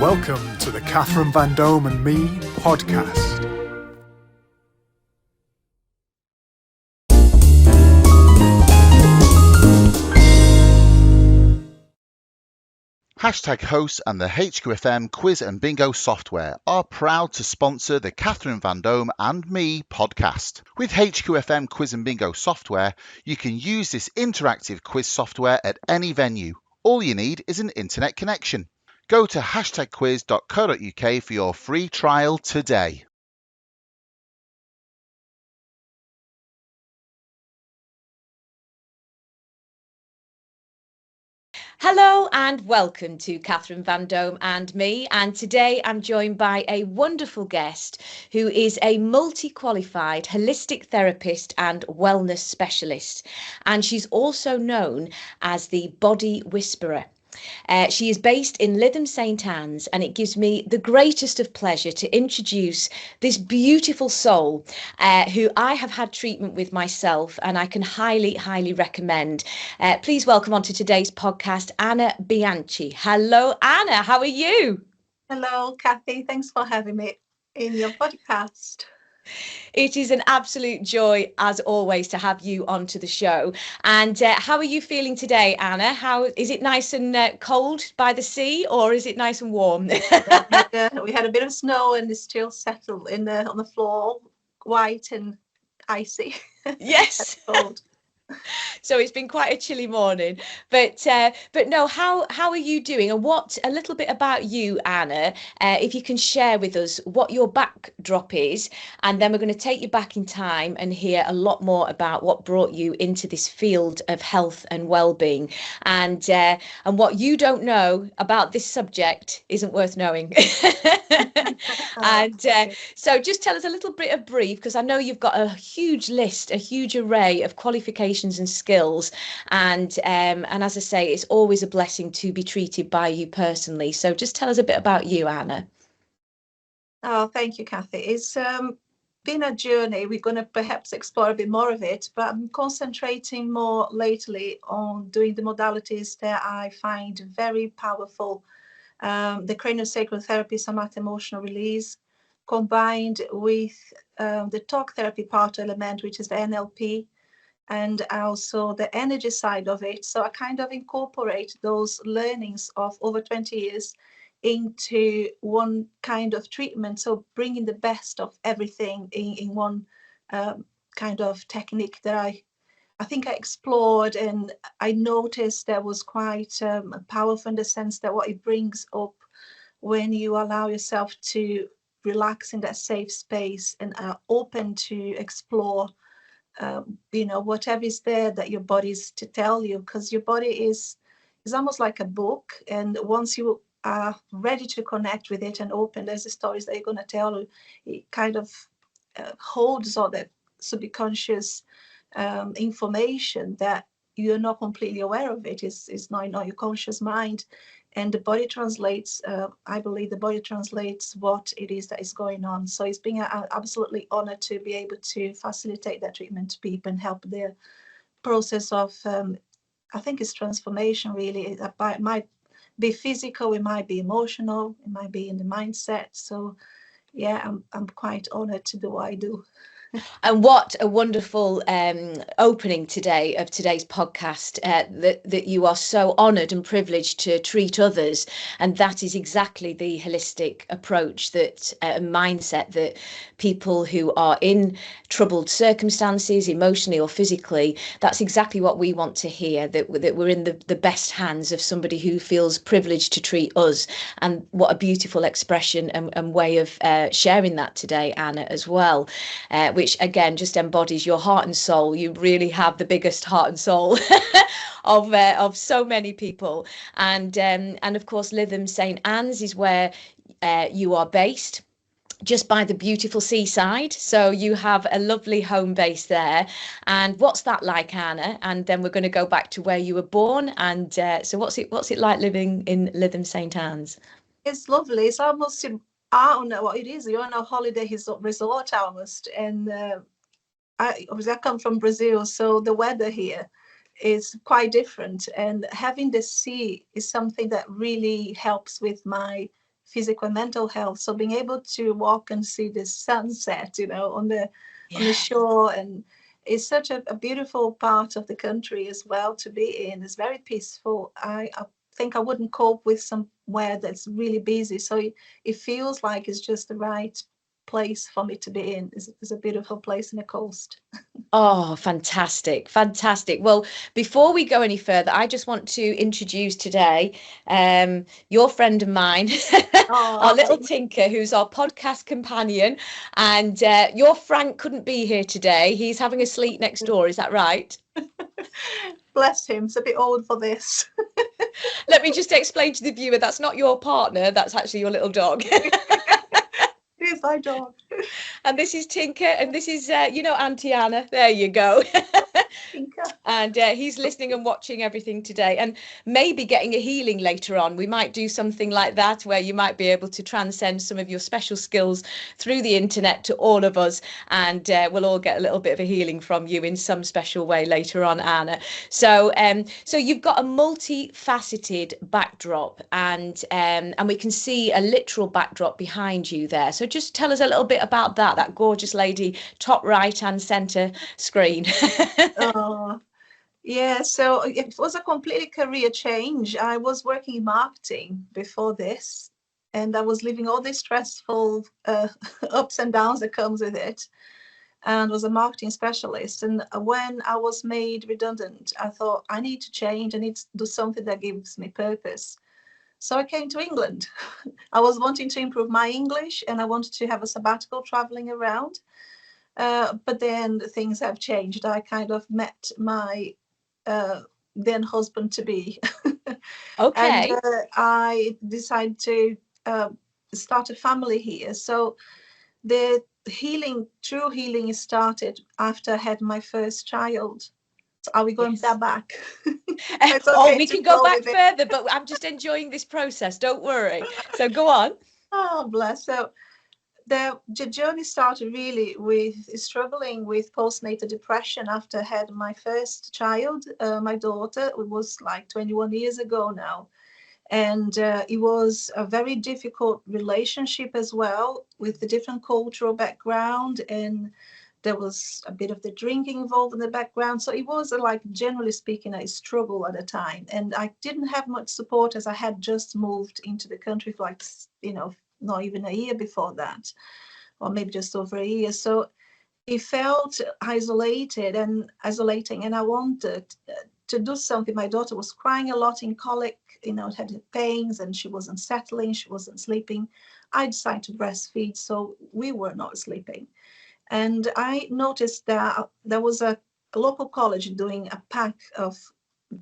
Welcome to the Catherine Vandome and Me podcast. Hashtag hosts and the HQFM quiz and bingo software are proud to sponsor the Catherine Vandome and Me podcast. With HQFM quiz and bingo software, you can use this interactive quiz software at any venue. All you need is an internet connection. Go to hashtagquiz.co.uk for your free trial today. Hello and welcome to Catherine Vandome and Me, and today I'm joined by a wonderful guest who is a multi-qualified holistic therapist and wellness specialist, and she's also known as the Body Whisperer. She is based in Lytham St Anne's, and it gives me the greatest of pleasure to introduce this beautiful soul who I have had treatment with myself, and I can highly recommend. Please welcome onto today's podcast, Ana Bianchi. Hello, Ana. How are you? Hello, Cathy. Thanks for having me in your podcast. It is an absolute joy, as always, to have you onto the show. And how are you feeling today, Ana? How is it? Nice and cold by the sea, or is it nice and warm? We had a bit of snow and it's still settled on the floor, white and icy. Yes. Cold. So it's been quite a chilly morning, but no, how are you doing, and what a little bit about you, Ana, if you can share with us what your backdrop is, and then we're going to take you back in time and hear a lot more about what brought you into this field of health and well-being, and what you don't know about this subject isn't worth knowing. And so just tell us a little bit of brief, because I know you've got a huge list, a huge array of qualifications and skills, and as I say, it's always a blessing to be treated by you personally. So just tell us a bit about you, Ana. Oh, thank you, Cathy. It's been a journey. We're going to perhaps explore a bit more of it, but I'm concentrating more lately on doing the modalities that I find very powerful. The craniosacral therapy, somatic emotional release, combined with the talk therapy part element, which is the NLP, and also the energy side of it. So I kind of incorporate those learnings of over 20 years into one kind of treatment. So bringing the best of everything in one kind of technique that I think I explored, and I noticed that was quite powerful in the sense that what it brings up when you allow yourself to relax in that safe space and are open to explore whatever is there that your body is to tell you, because your body is almost like a book, and once you are ready to connect with it and open, there's the stories that you're going to tell you. It kind of holds all that subconscious information that you're not completely aware of. It's not your conscious mind, and the body translates. I believe the body translates what it is that is going on. So it's been an absolutely honor to be able to facilitate that treatment to people and help their process of I think it's transformation. Really, it might be physical, it might be emotional, it might be in the mindset. So yeah, I'm quite honored to do what I do. And what a wonderful opening today of today's podcast, that you are so honoured and privileged to treat others. And that is exactly the holistic approach, that mindset that people who are in troubled circumstances, emotionally or physically, that's exactly what we want to hear, that we're in the best hands of somebody who feels privileged to treat us. And what a beautiful expression and way of sharing that today, Ana, as well, which again just embodies your heart and soul. You really have the biggest heart and soul of so many people, and of course Lytham St Anne's is where you are based, just by the beautiful seaside. So you have a lovely home base there. And what's that like, Ana? And then we're going to go back to where you were born. And so what's it like living in Lytham St Anne's? It's lovely. It's almost, I don't know what it is. You're on a holiday resort almost. And I come from Brazil, so the weather here is quite different. And having the sea is something that really helps with my physical and mental health. So being able to walk and see the sunset, on the shore, and it's such a beautiful part of the country as well to be in. It's very peaceful. I think I wouldn't cope with somewhere that's really busy. So it feels like it's just the right place for me to be in. It's a beautiful place in the coast. Oh, fantastic. Fantastic. Well, before we go any further, I just want to introduce today your friend of mine, our little Tinker, who's our podcast companion. And your Frank couldn't be here today. He's having a sleep next door. Is that right? Bless him. It's a bit old for this. Let me just explain to the viewer, that's not your partner. That's actually your little dog. Here's my dog. And this is Tinker, and this is, Auntie Anna. There you go. And he's listening and watching everything today, and maybe getting a healing later on. We might do something like that, where you might be able to transcend some of your special skills through the internet to all of us, and we'll all get a little bit of a healing from you in some special way later on, Anna. So you've got a multifaceted backdrop, and we can see a literal backdrop behind you there. So just tell us a little bit about that gorgeous lady, top right hand centre screen. Oh, yeah, so it was a completely career change. I was working in marketing before this, and I was living all the stressful ups and downs that comes with it, and was a marketing specialist. And when I was made redundant, I thought, I need to change. I need to do something that gives me purpose. So I came to England. I was wanting to improve my English, and I wanted to have a sabbatical traveling around. But then things have changed. I kind of met my then husband to be. Okay. And I decided to start a family here. So the true healing started after I had my first child. So are we going back? It's okay we to can go go back with it. further, but I'm just enjoying this process. Don't worry. So go on. Oh, bless. So the journey started really with struggling with postnatal depression after I had my first child, my daughter. It was like 21 years ago now. And it was a very difficult relationship as well, with the different cultural background. And there was a bit of the drinking involved in the background. So it was, like, generally speaking, a struggle at the time. And I didn't have much support, as I had just moved into the country for, like, not even a year before that, or maybe just over a year. So it felt isolating, and I wanted to do something. My daughter was crying a lot in colic, had pains, and she wasn't settling, she wasn't sleeping. I decided to breastfeed, so we were not sleeping. And I noticed that there was a local college doing a pack of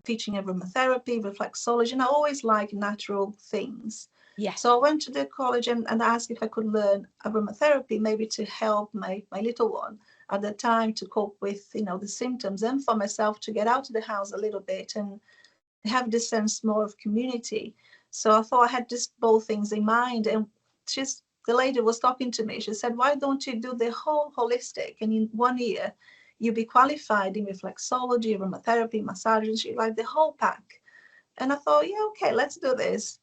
teaching aromatherapy, reflexology, and I always like natural things. Yeah. So I went to the college and asked if I could learn aromatherapy, maybe to help my little one at the time to cope with, the symptoms, and for myself to get out of the house a little bit and have this sense more of community. So I thought I had just both things in mind. And the lady was talking to me. She said, why don't you do the whole holistic? And in 1 year, you'll be qualified in reflexology, aromatherapy, massages, like the whole pack. And I thought, yeah, okay, let's do this.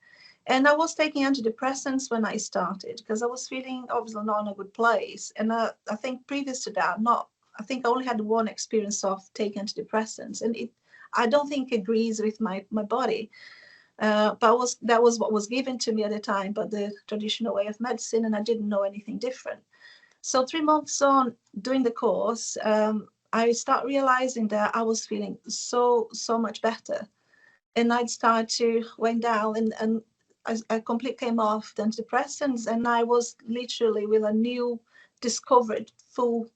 And I was taking antidepressants when I started, because I was feeling obviously not in a good place. And I think previous to that, I think I only had one experience of taking antidepressants. And I don't think it agrees with my body. But that was what was given to me at the time, but the traditional way of medicine, and I didn't know anything different. So 3 months on doing the course, I start realizing that I was feeling so much better. And I'd start to went down, and I completely came off the antidepressants, and I was literally with a new discovered full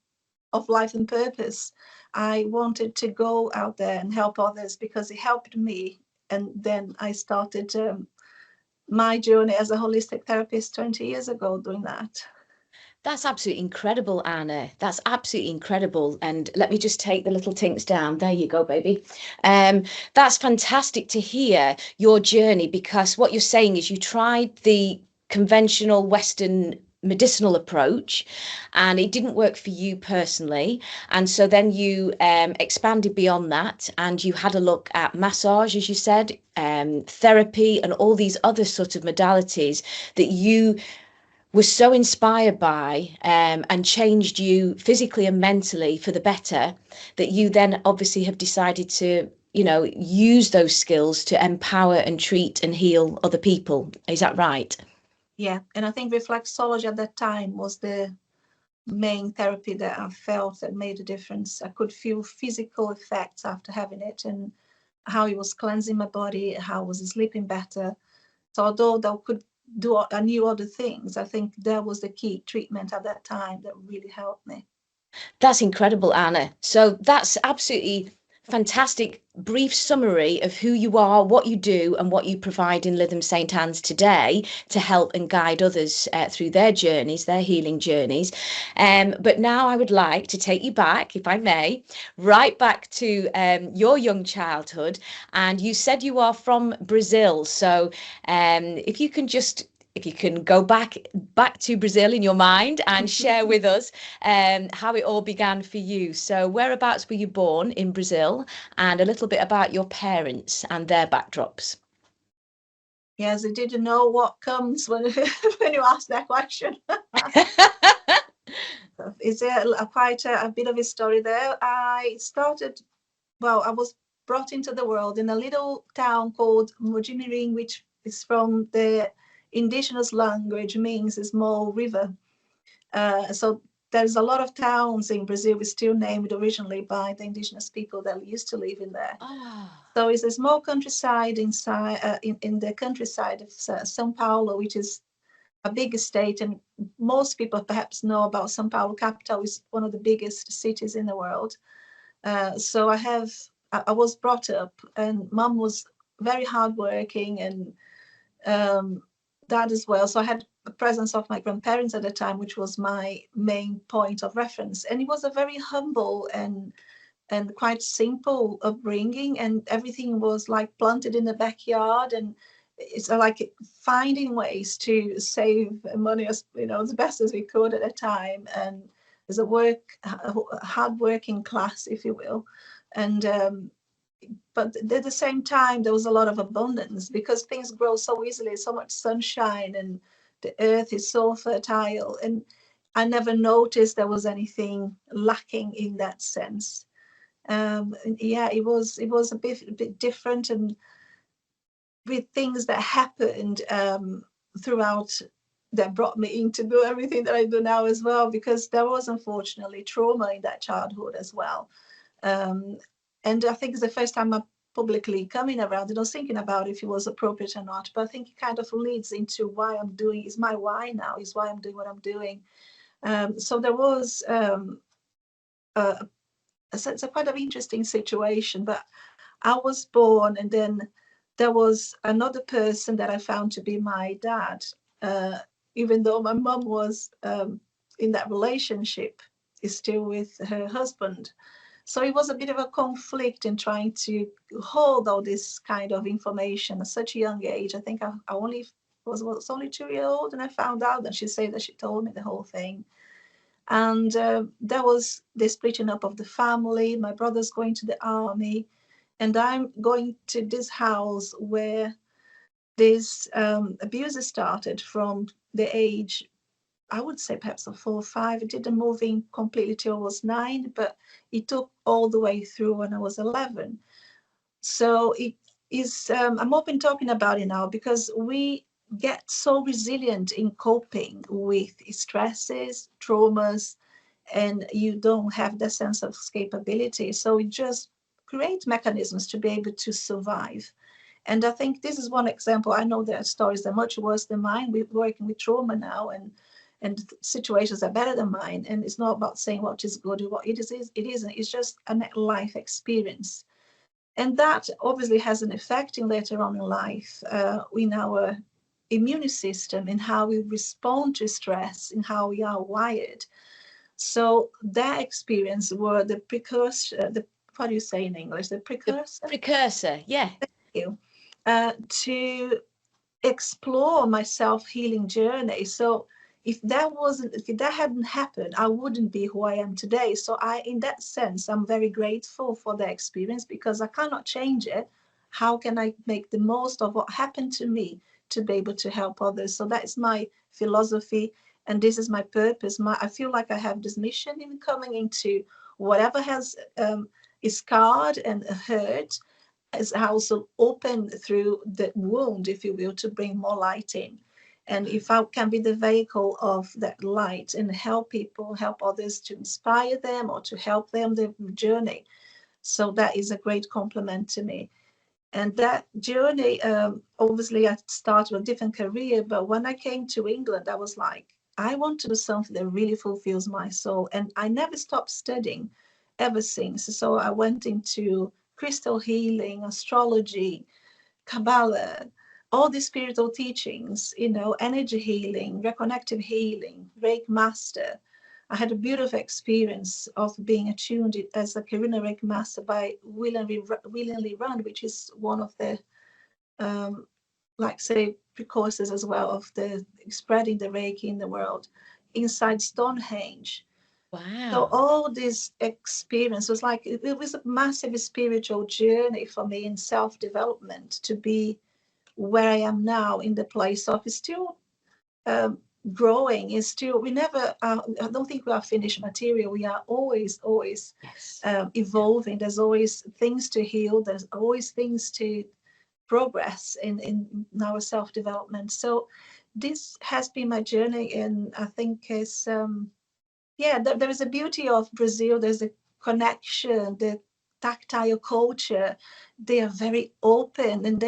of life and purpose. I wanted to go out there and help others because it helped me. And then I started my journey as a holistic therapist 20 years ago doing that. That's absolutely incredible, Anna. That's absolutely incredible. And let me just take the little tinks down. There you go, baby. That's fantastic to hear your journey, because what you're saying is you tried the conventional Western medicinal approach, and it didn't work for you personally, and so then you expanded beyond that, and you had a look at massage, as you said, therapy, and all these other sort of modalities that you were so inspired by, and changed you physically and mentally for the better, that you then obviously have decided to, you know, use those skills to empower and treat and heal other people. Is that right? Yeah, and I think reflexology at that time was the main therapy that I felt that made a difference. I could feel physical effects after having it, and how it was cleansing my body, how I was sleeping better. So although I could do, I knew other things, I think that was the key treatment at that time that really helped me. That's incredible, Anna. So that's absolutely fantastic brief summary of who you are, what you do, and what you provide in Lytham St Anne's today to help and guide others through their journeys, their healing journeys. But now I would like to take you back, if I may, right back to your young childhood. And you said you are from Brazil. So if you can go back to Brazil in your mind and share with us how it all began for you. So whereabouts were you born in Brazil, and a little bit about your parents and their backdrops? Yes, I didn't know what comes when when you ask that question. Is there quite a bit of a story there? I was brought into the world in a little town called Mojimirim, which is from the indigenous language, means a small river. So there's a lot of towns in Brazil still named originally by the indigenous people that used to live in there. So it's a small countryside inside in the countryside of São Paulo, which is a big state, and most people perhaps know about São Paulo. Capital is one of the biggest cities in the world. So I was brought up, and mom was very hardworking, and dad as well. So I had the presence of my grandparents at the time, which was my main point of reference. And it was a very humble and quite simple upbringing, and everything was like planted in the backyard, and it's like finding ways to save money, as you know, as best as we could at the time. And there's a hard working class, if you will. And but at the same time, there was a lot of abundance because things grow so easily, so much sunshine, and the earth is so fertile. And I never noticed there was anything lacking in that sense. Yeah, it was a bit different, and with things that happened throughout that brought me in to do everything that I do now as well, because there was unfortunately trauma in that childhood as well. And I think it's the first time I'm publicly coming around and I was thinking about if it was appropriate or not, but I think it kind of leads into why I'm doing, is my why now, is why I'm doing what I'm doing. So there was it's a quite an interesting situation, but I was born, and then there was another person that I found to be my dad, even though my mum was in that relationship, is still with her husband. So it was a bit of a conflict in trying to hold all this kind of information at such a young age. I think I only was only 2 years old, and I found out that she told me the whole thing. And there was the splitting up of the family. My brother's going to the army, and I'm going to this house where this abuse started from the age, I would say perhaps of 4 or 5. It didn't move in completely till I was 9, but it took all the way through when I was 11. So it is, I'm open talking about it now because we get so resilient in coping with stresses, traumas, and you don't have the sense of escapability. So it just creates mechanisms to be able to survive. And I think this is one example. I know there are stories that are much worse than mine. We're working with trauma now, and situations are better than mine. And it's not about saying what is good or what it isn't. It's just a life experience. And that obviously has an effect in later on in life in our immune system, in how we respond to stress, in how we are wired. So that experience were the precursor, what do you say in English? The precursor? Precursor, yeah. Thank you. To explore my self-healing journey. So if that hadn't happened, I wouldn't be who I am today. So in that sense, I'm very grateful for the experience, because I cannot change it. How can I make the most of what happened to me to be able to help others? So that is my philosophy, and this is my purpose. I feel like I have this mission in coming into whatever has is scarred and hurt, is also open through the wound, if you will, to bring more light in. And if I can be the vehicle of that light and help people, help others, to inspire them or to help them the journey, so that is a great compliment to me. And that journey, obviously I started a different career, but when I came to England, I was like, I want to do something that really fulfills my soul. And I never stopped studying ever since. So I went into crystal healing, astrology, Kabbalah, all these spiritual teachings, energy healing, reconnective healing, Reiki master. I had a beautiful experience of being attuned as a Karuna Reiki master by William Lee Rand, which is one of the, precursors as well of the spreading the Reiki in the world, inside Stonehenge. So Wow. all this experience was like, it was a massive spiritual journey for me in self-development to be where I am now, in the place of still growing. Is still, we never, I don't think we are finished material. We are always Yes. evolving. There's always things to heal. There's always things to progress in our self-development. So this has been my journey, and I think it's there is a beauty of Brazil. There's a connection, the tactile culture. They are very open, and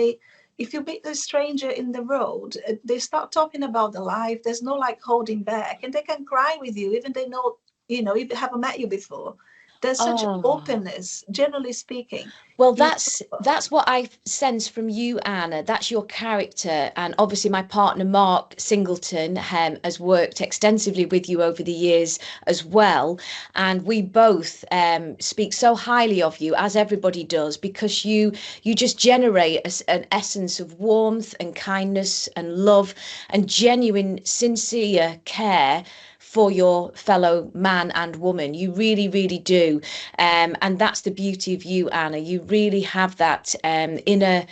if you meet a stranger in the road, they start talking about the life. There's no like holding back, and they can cry with you, even they know, if they haven't met you before. There's such an Oh. openness, generally speaking. Well, in that's what I sense from you, Anna. That's your character, and obviously my partner Mark Singleton has worked extensively with you over the years as well, and we both speak so highly of you, as everybody does, because you just generate an essence of warmth and kindness and love and genuine, sincere care for your fellow man and woman. You really, really do. And that's the beauty of you, Anna. You really have that inner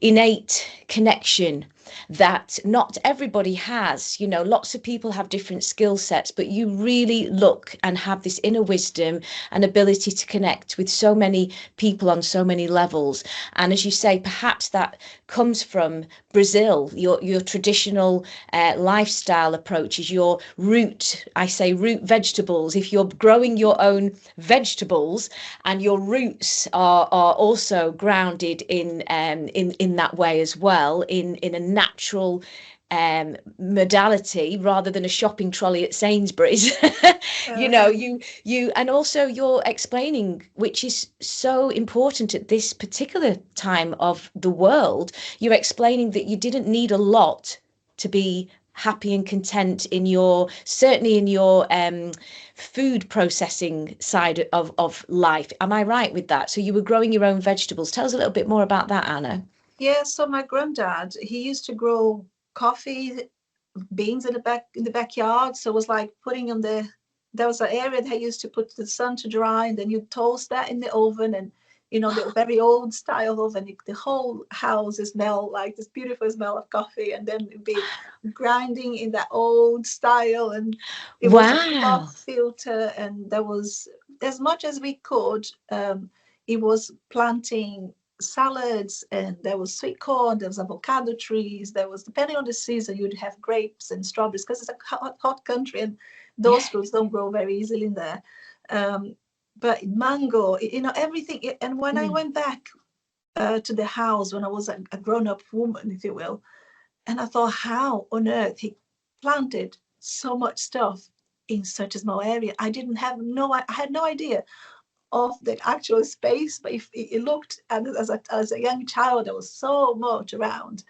innate connection that not everybody has. Lots of people have different skill sets, but you really look and have this inner wisdom and ability to connect with so many people on so many levels. And as you say, perhaps that comes from Brazil, your traditional lifestyle approaches, your root vegetables. If you're growing your own vegetables and your roots are also grounded in that way as well, in a natural modality rather than a shopping trolley at Sainsbury's. You and also you're explaining, which is so important at this particular time of the world, you're explaining that you didn't need a lot to be happy and content certainly in your food processing side of life. Am I right with that? So you were growing your own vegetables. Tell us a little bit more about that, Anna. Yeah, so my granddad, he used to grow coffee beans in the backyard. So it was like putting on there was an area that he used to put the sun to dry, and then you toast that in the oven, and the very old style oven, the whole house smell like this beautiful smell of coffee, and then it'd be grinding in that old style, and it was a Wow. cloth filter, and there was, as much as we could, it was planting salads, and there was sweet corn, there was avocado trees, there was, depending on the season, you'd have grapes and strawberries, because it's a hot country, and those Yeah. fruits don't grow very easily in there. But mango, everything. And when I went back to the house, when I was a grown-up woman, if you will, and I thought, how on earth he planted so much stuff in such a small area. I had no idea of the actual space, but if it looked, and as a young child, there was so much around.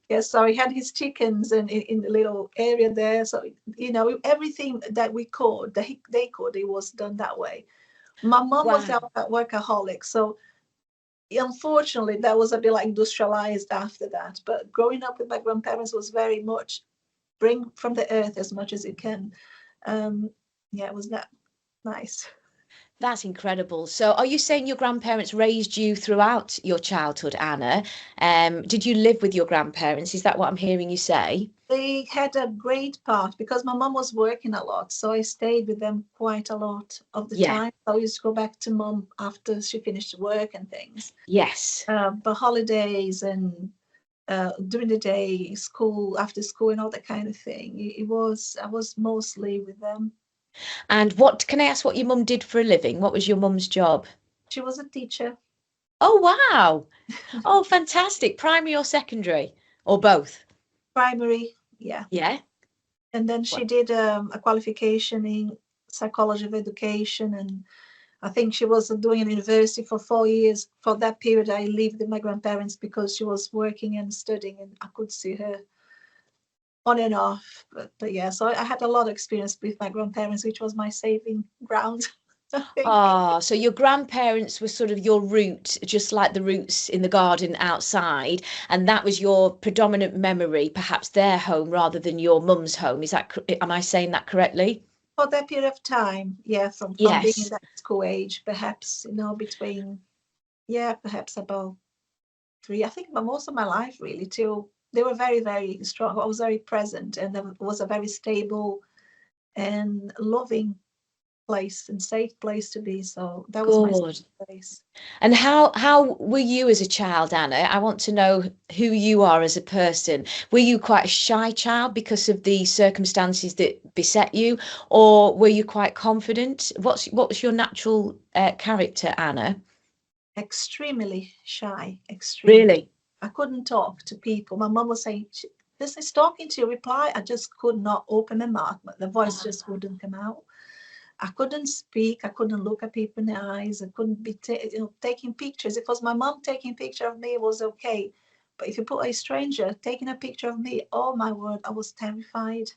Yes, so he had his chickens in the little area there. So everything that we could, that they could, it was done that way. My mom was a Wow. workaholic, so unfortunately that was a bit like industrialized after that. But growing up with my grandparents was very much bring from the earth as much as you can. Yeah, it was that nice. That's incredible. So are you saying your grandparents raised you throughout your childhood, Anna? Did you live with your grandparents? Is that what I'm hearing you say? They had a great part because my mum was working a lot, so I stayed with them quite a lot of the Yeah. time. I used to go back to mum after she finished work and things. Yes. But holidays and during the day, school, after school, and all that kind of thing. I was mostly with them. And what can I ask what your mum did for a living? What was your mum's job? She was a teacher, Oh, wow. Oh, fantastic. Primary or secondary? Or both? primary, yeah. Yeah. And then she What? did a qualification in psychology of education, and I think she was doing a university for 4 years. For that period, I lived with my grandparents because she was working and studying, and I could see her on and off. But yeah, so I had a lot of experience with my grandparents, which was my saving ground, I think. Ah, so your grandparents were sort of your root, just like the roots in the garden outside, and that was your predominant memory, perhaps their home rather than your mum's home. Is that, am I saying that correctly? For that period of time, yeah, from being in Yes. that school age, perhaps, between, yeah, perhaps about three, I think, but most of my life really, till they were very, very strong. I was very present, and there was a very stable and loving place and safe place to be. So that was my Good. safe place. And how were you as a child, Anna? I want to know who you are as a person. Were you quite a shy child because of the circumstances that beset you, or were you quite confident? What was your natural character, Anna? Extremely shy, extremely. Really? I couldn't talk to people. My mum was saying, this is talking to you, reply. I just could not open my mouth, but the voice just wouldn't come out. I couldn't speak. I couldn't look at people in the eyes. I couldn't be taking pictures. If it was my mom taking a picture of me, it was okay. But if you put a stranger taking a picture of me, oh my word, I was terrified.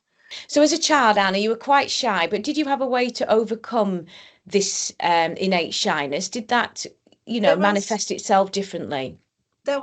So as a child, Anna, you were quite shy, but did you have a way to overcome this innate shyness? Did that, There was manifest itself differently? there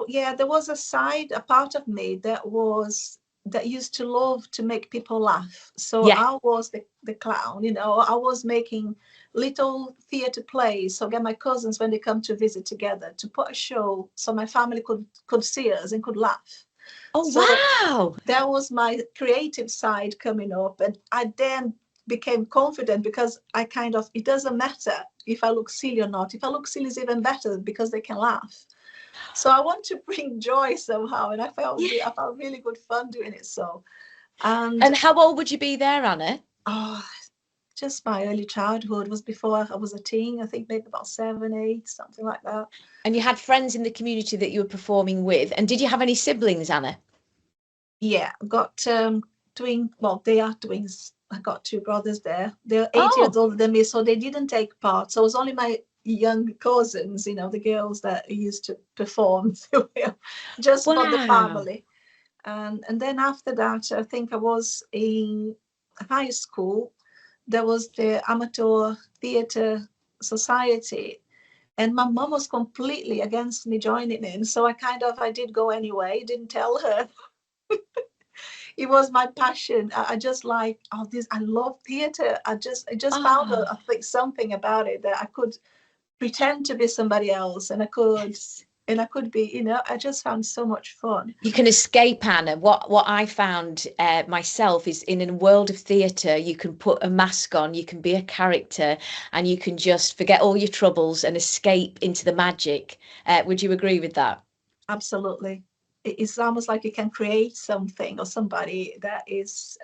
was a part of me that used to love to make people laugh. So Yeah. I was the clown, I was making little theater plays. So get my cousins when they come to visit together to put a show so my family could see us and could laugh. Oh, So wow. that was my creative side coming up. And I then became confident because it doesn't matter if I look silly or not. If I look silly is even better because they can laugh. So I want to bring joy somehow, and Yeah. I felt really good fun doing it. So, and And how old would you be there, Anna? oh, just my early childhood was before I was a teen. I think maybe about 7, 8, something like that. And you had friends in the community that you were performing with. And did you have any siblings, Anna? Yeah, I got well, they are twins. I got two brothers there. They're 8 years Oh, older than me, so they didn't take part. So it was only my young cousins, the girls that used to perform, just for the wow. family. And then after that, I think I was in high school. There was the amateur theatre society, and my mum was completely against me joining in. So I did go anyway. Didn't tell her. It was my passion. I just like this. I love theatre. I just found Oh, I think something about it that I could pretend to be somebody else, and yes. I could be. I just found so much fun. You can escape, Anna. What I found myself is in a world of theatre, you can put a mask on, you can be a character, and you can just forget all your troubles and escape into the magic. Would you agree with that? Absolutely. It's almost like you can create something or somebody that is,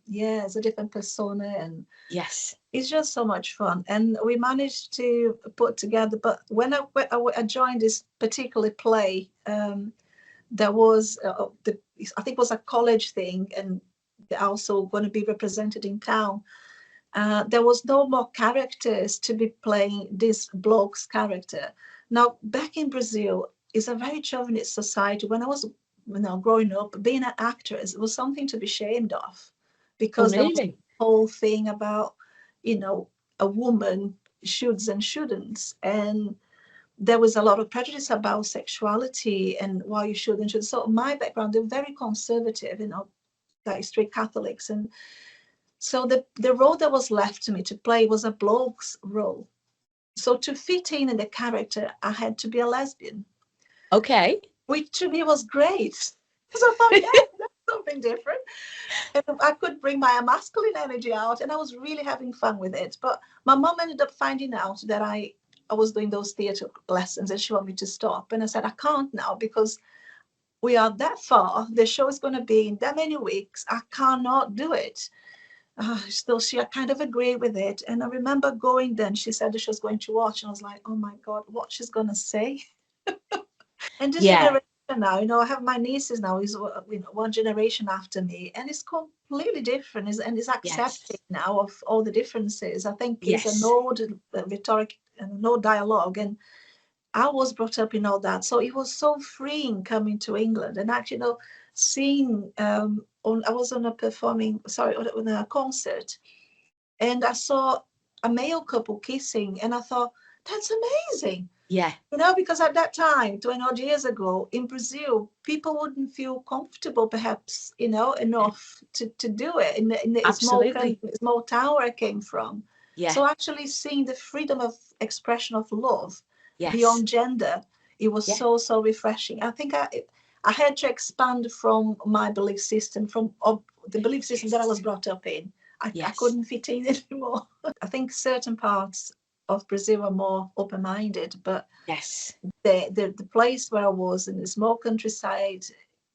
yeah, it's a different persona, and Yes. it's just so much fun. And we managed to put together, but when I joined this particular play, there was, I think it was a college thing, and they're also going to be represented in town. There was no more characters to be playing this bloke's character. Now, back in Brazil, it's a very chauvinist society. When I was, growing up, being an actress was something to be ashamed of, Oh, because there was really? a whole thing about, a woman shoulds and shouldn'ts, and there was a lot of prejudice about sexuality and why you should and should. So my background, they're very conservative, like strict Catholics. And so the role that was left to me to play was a bloke's role. So to fit in the character, I had to be a lesbian. Okay. Which to me was great. So I thought, yeah, that's something different. And I could bring my masculine energy out, and I was really having fun with it. But my mom ended up finding out that I was doing those theatre lessons, and she wanted me to stop. And I said, I can't now because we are that far. The show is going to be in that many weeks. I cannot do it. Still, she kind of agreed with it. And I remember going then, she said that she was going to watch. And I was like, oh my God, what she's going to say. And this Yeah. generation now, I have my nieces now, is one generation after me, and it's completely different, and it's accepting Yes. now of all the differences. I think it's an Yes. old rhetoric and no dialogue, and I was brought up in all that, so it was so freeing coming to England and actually, seeing. I was on a concert, and I saw a male couple kissing, and I thought that's amazing. Yeah. Because at that time, 20 odd years ago, in Brazil, people wouldn't feel comfortable, perhaps, enough to do it in the small town where I came from. Yeah. So actually seeing the freedom of expression of love Yes. beyond gender, it was Yeah. so refreshing. I think I had to expand from my belief system, from the belief system that I was brought up in. I couldn't fit in anymore. I think certain parts of Brazil are more open-minded, but Yes. the place where I was in the small countryside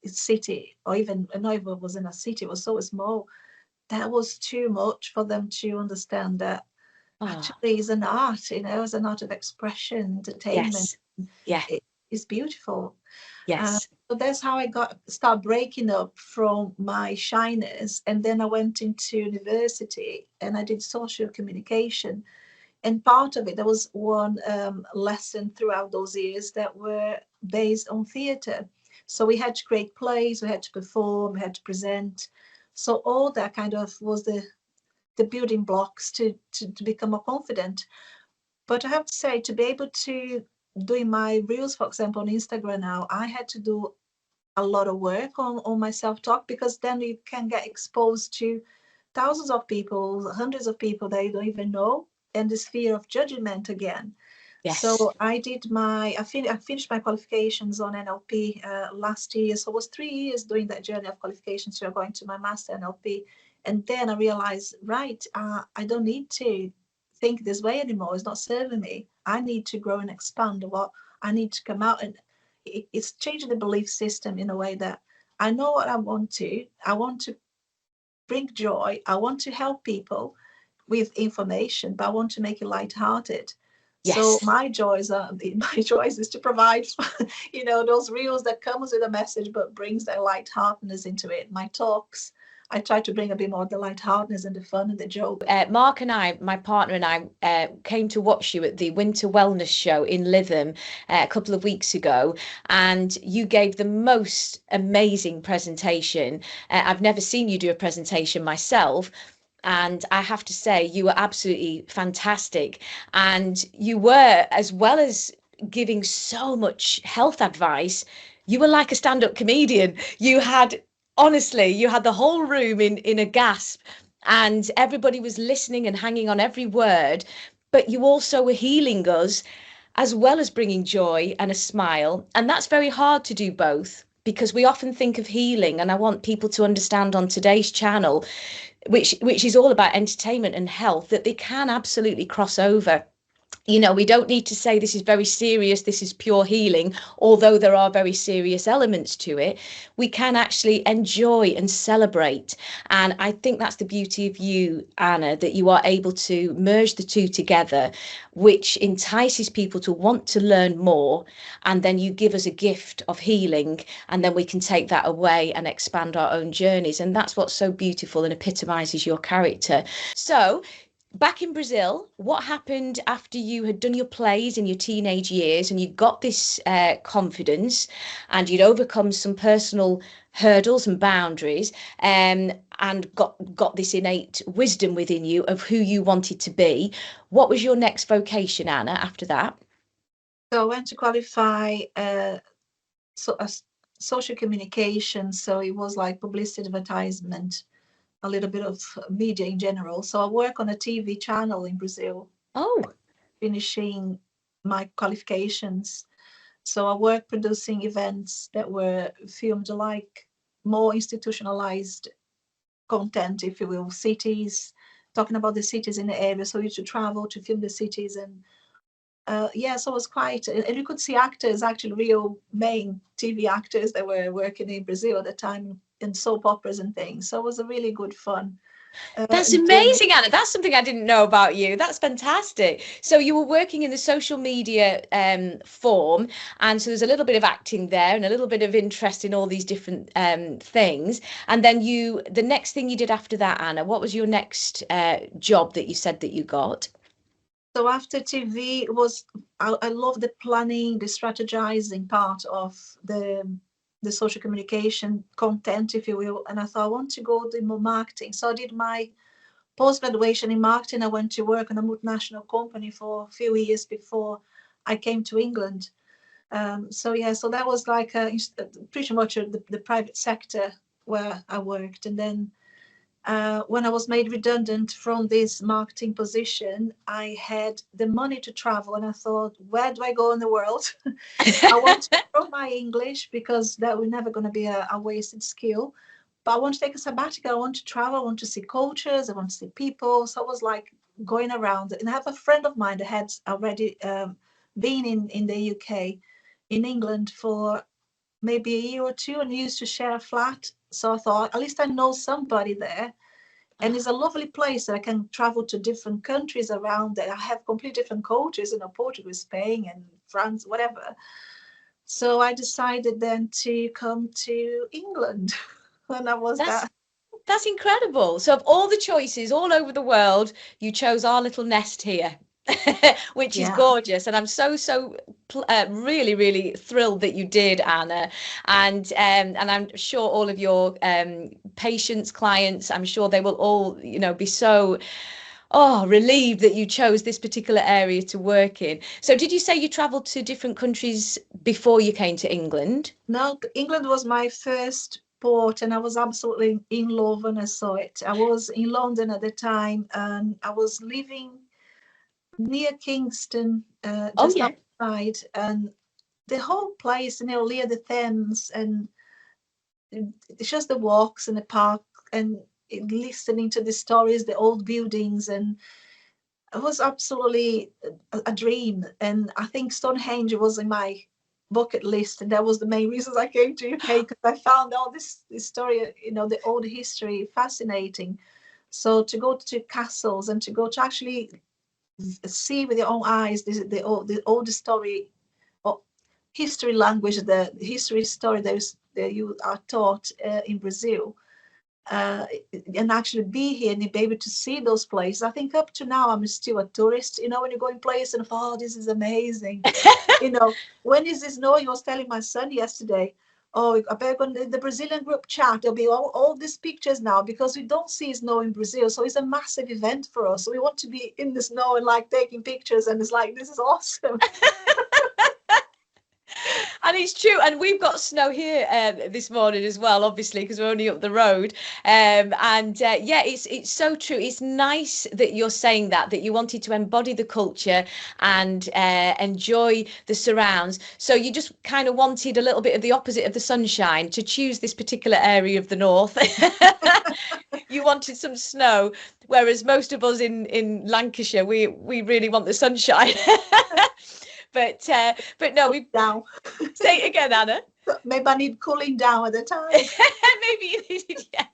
city, or even not even was in a city, it was so small, that was too much for them to understand that actually is an art, it's an art of expression, entertainment. Yes. Yeah. It's beautiful. Yes. So that's how I start breaking up from my shyness, and then I went into university and I did social communication. And part of it, there was one lesson throughout those years that were based on theatre. So we had to create plays, we had to perform, we had to present. So all that kind of was the building blocks to become more confident. But I have to say, to be able to doing my reels, for example, on Instagram now, I had to do a lot of work on my self-talk, because then you can get exposed to thousands of people, hundreds of people that you don't even know, and this fear of judgment again. Yes. So I finished my qualifications on NLP last year. So it was 3 years doing that journey of qualifications to going to my master NLP. And then I realized, right, I don't need to think this way anymore. It's not serving me. I need to grow and expand. What I need to come out, and it's changing the belief system in a way that I know what I want to. I want to bring joy. I want to help people with information, but I want to make it lighthearted. Yes. So my choice is to provide, those reels that comes with a message, but brings that lightheartedness into it. My talks, I try to bring a bit more of the lightheartedness and the fun and the joke. Mark and I, my partner and I, came to watch you at the Winter Wellness Show in Lytham a couple of weeks ago, and you gave the most amazing presentation. I've never seen you do a presentation myself. And I have to say, you were absolutely fantastic. And you were, as well as giving so much health advice, you were like a stand-up comedian. Honestly, you had the whole room in a gasp, and everybody was listening and hanging on every word. But you also were healing us, as well as bringing joy and a smile. And that's very hard to do both, because we often think of healing, and I want people to understand on today's channel, which is all about entertainment and health, that they can absolutely cross over. We don't need to say this is very serious, this is pure healing, although there are very serious elements to it. We can actually enjoy and celebrate. And I think that's the beauty of you, Anna, that you are able to merge the two together, which entices people to want to learn more. And then you give us a gift of healing, and then we can take that away and expand our own journeys. And that's what's so beautiful and epitomizes your character. So, back in Brazil, what happened after you had done your plays in your teenage years and you got this confidence, and you'd overcome some personal hurdles and boundaries, and got this innate wisdom within you of who you wanted to be? What was your next vocation, Anna, after that? So I went to qualify social communication. So it was like publicity, advertisement, a little bit of media in general. So I work on a TV channel in Brazil, Oh, finishing my qualifications. So I work producing events that were filmed like more institutionalized content, if you will, cities, talking about the cities in the area. So you used to travel to film the cities. And yeah, so it was quite, and you could see actors, actually real main TV actors that were working in Brazil at the time in soap operas and things. So it was a really good fun that's journey. amazing, Anna. That's something I didn't know about you. That's fantastic. So you were working in the social media form, and so there's a little bit of acting there and a little bit of interest in all these different things. And then the next thing you did after that, Anna, what was your next job that you said that you got? So after TV, it was I love the planning, the strategizing part of the social communication content, if you will. And I thought I want to go do more marketing. So I did my post-graduation in marketing. I went to work in a multinational company for a few years before I came to England. So yeah, so that was like pretty much the private sector where I worked. And then when I was made redundant from this marketing position, I had the money to travel, and I thought, where do I go in the world? I want to improve my English because that was never going to be a wasted skill. But I want to take a sabbatical. I want to travel. I want to see cultures. I want to see people. So I was like going around. And I have a friend of mine that had already been in the UK, in England for maybe a year or two, and used to share a flat. So I thought, at least I know somebody there. And it's a lovely place that I can travel to different countries around that I have completely different cultures, Portugal, Spain, and France, whatever. So I decided then to come to England. And I was That's that. that's incredible. So of all the choices all over the world, you chose our little nest here. Which is Yeah. gorgeous, and I'm really, really thrilled that you did, Anna. And I'm sure all of your patients, clients, I'm sure they will all, be so relieved that you chose this particular area to work in. So, did you say you travelled to different countries before you came to England? No, England was my first port, and I was absolutely in love when I saw it. I was in London at the time, and I was living near Kingston, Oh just yeah. outside, and the whole place, near the Thames, and it's just the walks in the park and listening to the stories, the old buildings, and it was absolutely a dream. And I think Stonehenge was in my bucket list, and that was the main reasons I came to UK, because I found all this story, the old history fascinating. So to go to castles and to go to actually see with your own eyes the old story, or history language, the history story that you are taught in Brazil, uh, and actually be here and be able to see those places. I think up to now I'm still a tourist. When you go in place and oh, this is amazing. When is this snowing? I was telling my son yesterday. Oh, I better go in the Brazilian group chat. There'll be all these pictures now because we don't see snow in Brazil. So it's a massive event for us. So we want to be in the snow and like taking pictures. And it's like, this is awesome. And it's true, and we've got snow here this morning as well, obviously, because we're only up the road. And yeah, it's so true. It's nice that you're saying that you wanted to embody the culture and enjoy the surrounds. So you just kind of wanted a little bit of the opposite of the sunshine to choose this particular area of the north. You wanted some snow, whereas most of us in Lancashire, we really want the sunshine. But no, we Down. say it again, Anna. Maybe I need cooling down at the time. Maybe you needed, yes.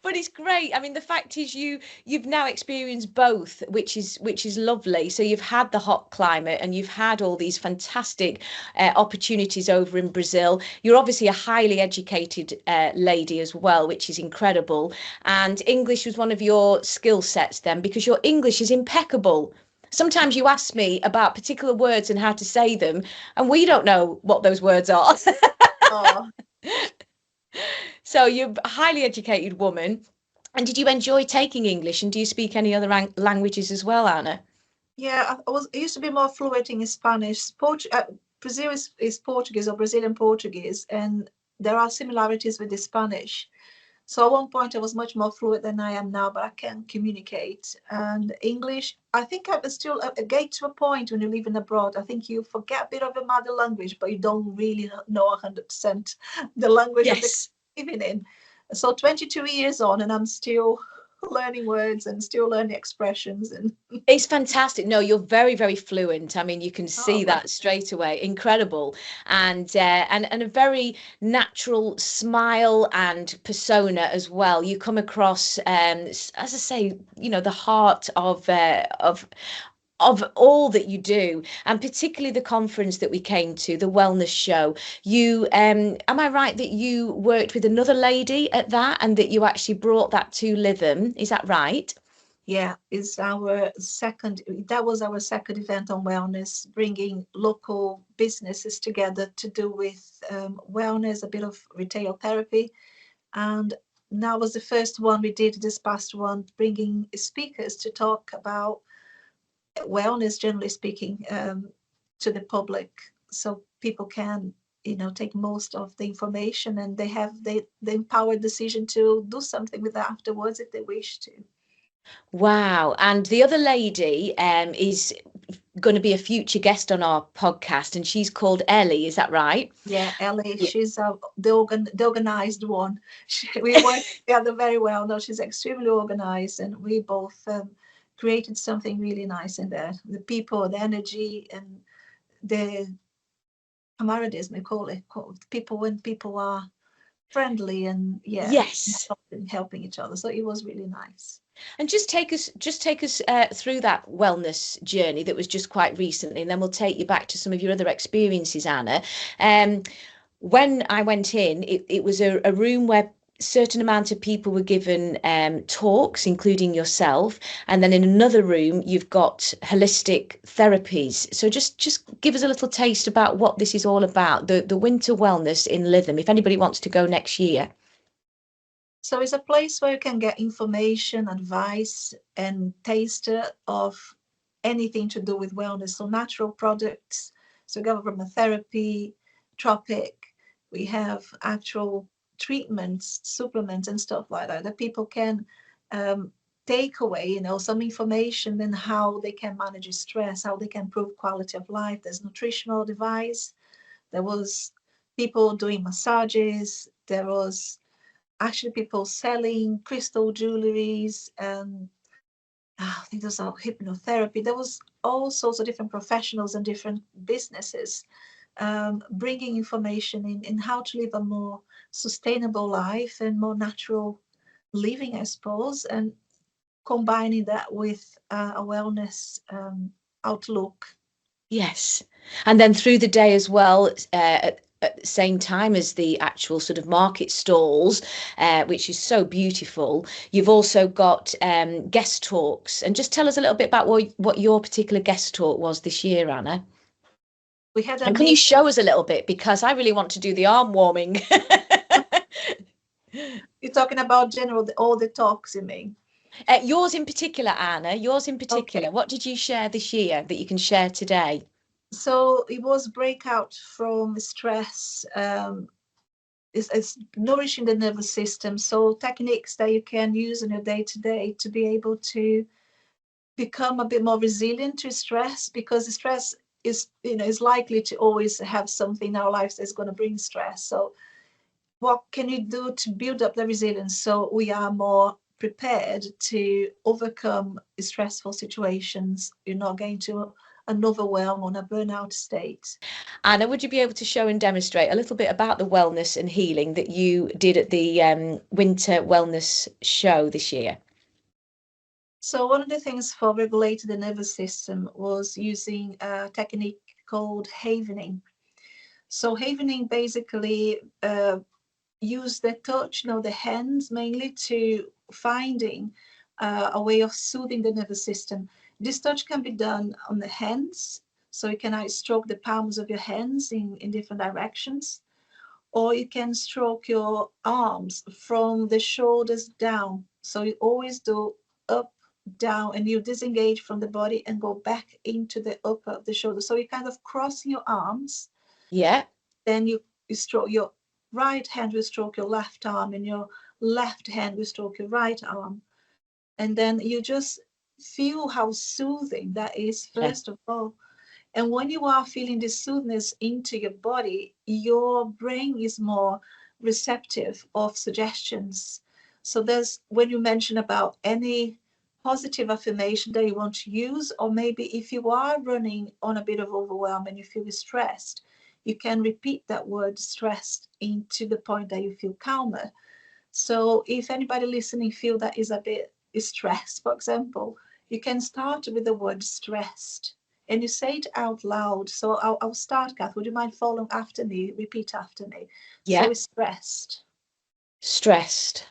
But it's great. I mean, the fact is you've now experienced both, which is lovely. So you've had the hot climate and you've had all these fantastic opportunities over in Brazil. You're obviously a highly educated lady as well, which is incredible. And English was one of your skill sets then, because your English is impeccable. Sometimes you ask me about particular words and how to say them, and we don't know what those words are. Oh. So you're a highly educated woman. And did you enjoy taking English? And do you speak any other languages as well, Anna? Yeah, I used to be more fluent in Spanish. Brazil is Portuguese or Brazilian Portuguese, and there are similarities with the Spanish. So at one point I was much more fluent than I am now, but I can communicate. And English, I think I was still get to a point when you're living abroad. I think you forget a bit of your mother language, but you don't really know 100% the language of the Yes. country living in. So 22 years on, and I'm still learning words and still learning expressions. And It's fantastic. No, you're very, very fluent. I mean, you can oh, see that straight away. Incredible, and a very natural smile and persona as well. You come across, as I say, the heart of all that you do, and particularly the conference that we came to, the wellness show. You, am I right that you worked with another lady at that, and that you actually brought that to Lytham? Is that right? yeah, that was our second event on wellness, bringing local businesses together to do with wellness, a bit of retail therapy. And that was the first one we did, this past one, bringing speakers to talk about wellness, generally speaking, to the public, so people can take most of the information, and they have the empowered decision to do something with that afterwards if they wish to. Wow. And the other lady is going to be a future guest on our podcast, and she's called Ellie. Is that right? Yeah, Ellie, Yeah. she's the organized one. We work together very well. No, she's extremely organized, and we both created something really nice in there. The people, the energy, and the camaraderie, we call it. People, when people are friendly and Yes. helping each other. So it was really nice. And just take us through that wellness journey that was just quite recently, and then we'll take you back to some of your other experiences, Anna. Um, when I went in, it was a room where certain amount of people were given talks, including yourself, and then in another room you've got holistic therapies. So just give us a little taste about what this is all about, the winter wellness in Lytham, if anybody wants to go next year. So it's a place where you can get information, advice, and taste of anything to do with wellness. So natural products. So we go from therapy, tropic. We have actual treatments, supplements, and stuff like that people can take away, some information and how they can manage stress, how they can improve quality of life. There's nutritional advice. There was people doing massages. There was actually people selling crystal jewelries, and I think there's a hypnotherapy. There was all sorts of different professionals and different businesses bringing information in how to live a more sustainable life and more natural living, I suppose, and combining that with a wellness outlook. Yes. And then through the day as well, at the same time as the actual sort of market stalls, which is so beautiful, you've also got guest talks. And just tell us a little bit about what your particular guest talk was this year, Anna. We had a And can you mix. show us a little bit? Because I really want to do the arm warming. You're talking about all the talks, you mean? Yours in particular, Anna, yours in Okay. particular. What did you share this year that you can share today? So it was breakout from stress. It's nourishing the nervous system. So techniques that you can use in your day to day to be able to become a bit more resilient to stress, because stress is likely to always have something in our lives that's going to bring stress. So what can you do to build up the resilience so we are more prepared to overcome stressful situations? You're not going to an overwhelm or a burnout state. Anna, would you be able to show and demonstrate a little bit about the wellness and healing that you did at the Winter Wellness Show this year? So one of the things for regulating the nervous system was using a technique called havening. So havening basically use the touch, the hands mainly, to finding a way of soothing the nervous system. This touch can be done on the hands, so you can stroke the palms of your hands in different directions, or you can stroke your arms from the shoulders down. So you always do up, down, and you disengage from the body and go back into the upper of the shoulder. So you kind of cross your arms. Yeah. Then you stroke your right hand, will stroke your left arm, and your left hand will stroke your right arm. And then you just feel how soothing that is, first of all. And when you are feeling this soothness into your body, your brain is more receptive of suggestions. So there's, when you mention about any positive affirmation that you want to use, or maybe if you are running on a bit of overwhelm and you feel stressed, you can repeat that word stressed into the point that you feel calmer. So if anybody listening feel that is a bit stressed, for example, you can start with the word stressed and you say it out loud. So I'll start, Kath. Would you mind following after me? Repeat after me. Yeah. So it's stressed, Stressed,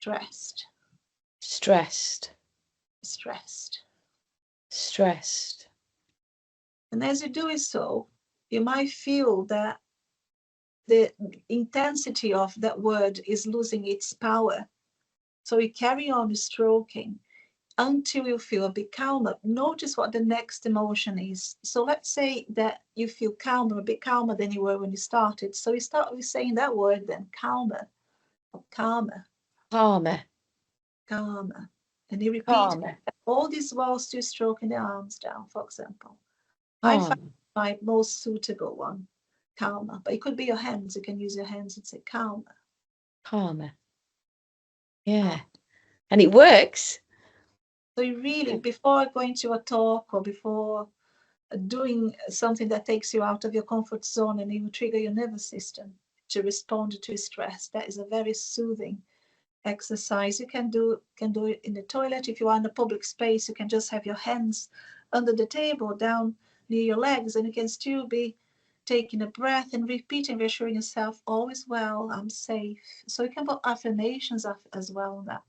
stressed, stressed, stressed. stressed. And as you do it so, you might feel that the intensity of that word is losing its power. So you carry on stroking until you feel a bit calmer. Notice what the next emotion is. So let's say that you feel calmer, a bit calmer than you were when you started. So you start with saying that word then, calmer, or calmer, Calmer, calmer. And you repeat calmer, all this whilst you're stroking the arms down, for example. I calmer, find my most suitable one, calmer. But it could be your hands. You can use your hands and say calmer. calmer. Yeah. And it works. So you really, before going to a talk or before doing something that takes you out of your comfort zone and it will trigger your nervous system to respond to stress, that is a very soothing exercise. You can do it in the toilet. If you are in a public space, you can just have your hands under the table down near your legs, and you can still be taking a breath and repeating, reassuring yourself, all is well, I'm safe. So you can put affirmations as well on that.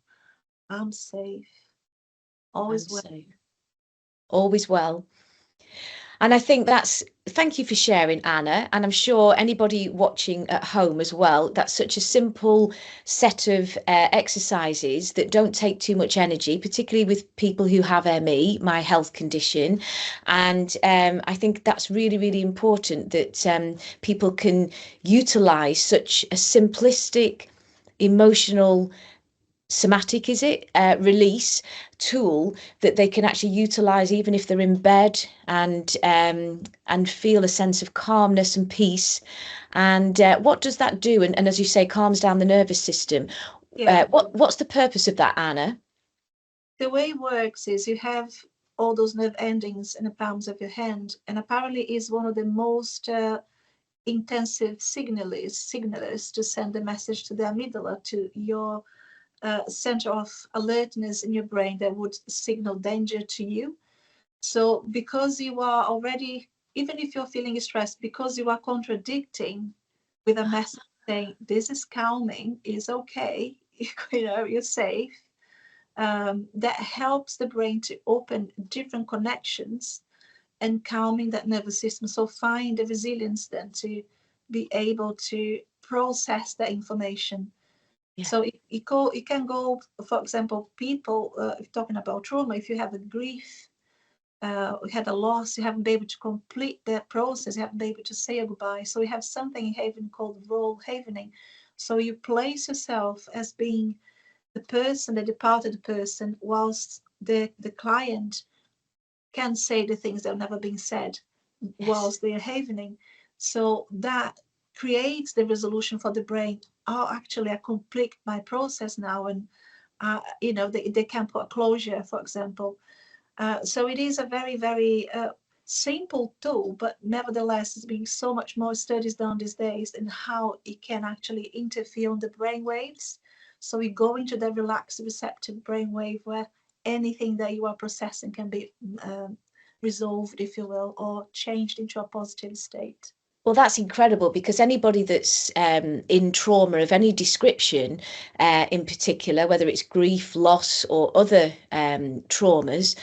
I'm safe, all I'm is well. safe. Always well. And I think thank you for sharing, Anna. And I'm sure anybody watching at home as well, that's such a simple set of exercises that don't take too much energy, particularly with people who have ME, my health condition. And I think that's really, really important that people can utilize such a simplistic, emotional, somatic release tool that they can actually utilize even if they're in bed and feel a sense of calmness and peace. And what does that do? And as you say, calms down the nervous system. Yeah. What's the purpose of that, Anna? The way it works is you have all those nerve endings in the palms of your hand, and apparently is one of the most intensive signalers to send a message to the amygdala, to your center of alertness in your brain that would signal danger to you. So because you are already, even if you're feeling stressed, because you are contradicting with a message saying this is calming, is okay, you're safe, that helps the brain to open different connections and calming that nervous system. So find the resilience then to be able to process that information. Yeah. So it can go, for example, people, if talking about trauma, if you have a grief, we had a loss, you haven't been able to complete that process, you haven't been able to say a goodbye. So we have something in Haven called role havening. So you place yourself as being the person, the departed person, whilst the client can say the things that have never been said whilst they are havening. So that creates the resolution for the brain. Oh, actually, I complete my process now, and they can put a closure, for example. So it is a very, very simple tool, but nevertheless, there's been so much more studies done these days in how it can actually interfere on the brain waves. So we go into the relaxed receptive brain wave where anything that you are processing can be resolved, if you will, or changed into a positive state. Well, that's incredible, because anybody that's in trauma of any description, in particular, whether it's grief, loss, or other traumas,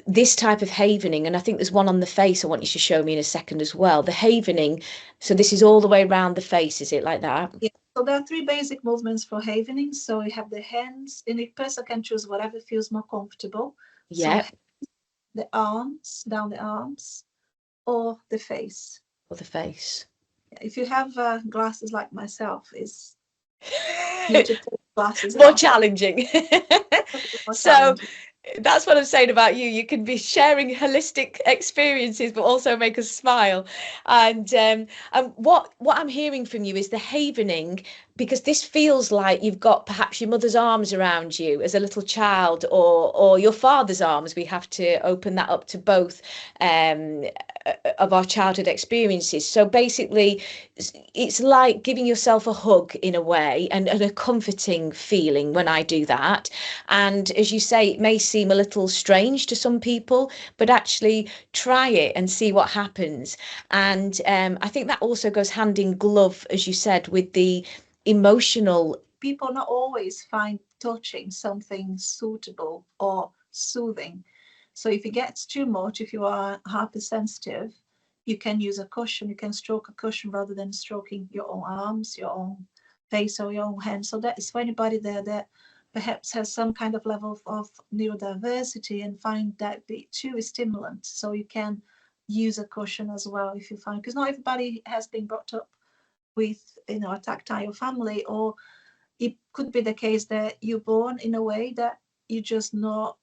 this type of havening, and I think there's one on the face I want you to show me in a second as well. The havening, so this is all the way around the face, is it like that? Yeah, So there are three basic movements for havening. So you have the hands, and a person can choose whatever feels more comfortable. So Yeah, the arms, down the arms, or the face. or the face. If you have glasses like myself, it's need to take glasses More off. challenging. More So challenging. that's what I'm saying about you. You can be sharing holistic experiences, but also make us smile. And what I'm hearing from you is the havening, because this feels like you've got perhaps your mother's arms around you as a little child, or your father's arms. We have to open that up to both um, of our childhood experiences. So basically, it's like giving yourself a hug in a way, and a comforting feeling when I do that. And as you say, it may seem a little strange to some people, but actually try it and see what happens. And I think that also goes hand in glove, as you said, with the emotional. People not always find touching something suitable or soothing. So if it gets too much, if you are hypersensitive, you can use a cushion. You can stroke a cushion rather than stroking your own arms, your own face, or your own hands. So that is for anybody there that perhaps has some kind of level of neurodiversity and find that bit too stimulant. So you can use a cushion as well if you find, because not everybody has been brought up with a tactile family, or it could be the case that you're born in a way that you're just not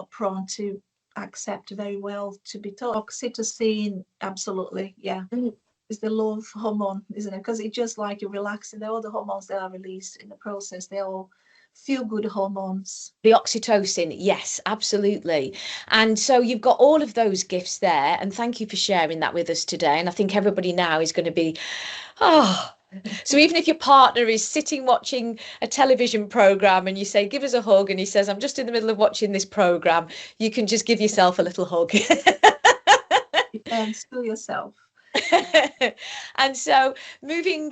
prone to accept very well to be taught. Oxytocin, absolutely, yeah, Mm. is the love hormone, isn't it? Because it's just like you're relaxing. All the hormones that are released in the process, they're all feel good hormones. The oxytocin, yes, absolutely. And so you've got all of those gifts there. And thank you for sharing that with us today. And I think everybody now is going to be, oh. So even if your partner is sitting watching a television program and you say, give us a hug, and he says, I'm just in the middle of watching this program, you can just give yourself a little hug. You can still yourself. And so moving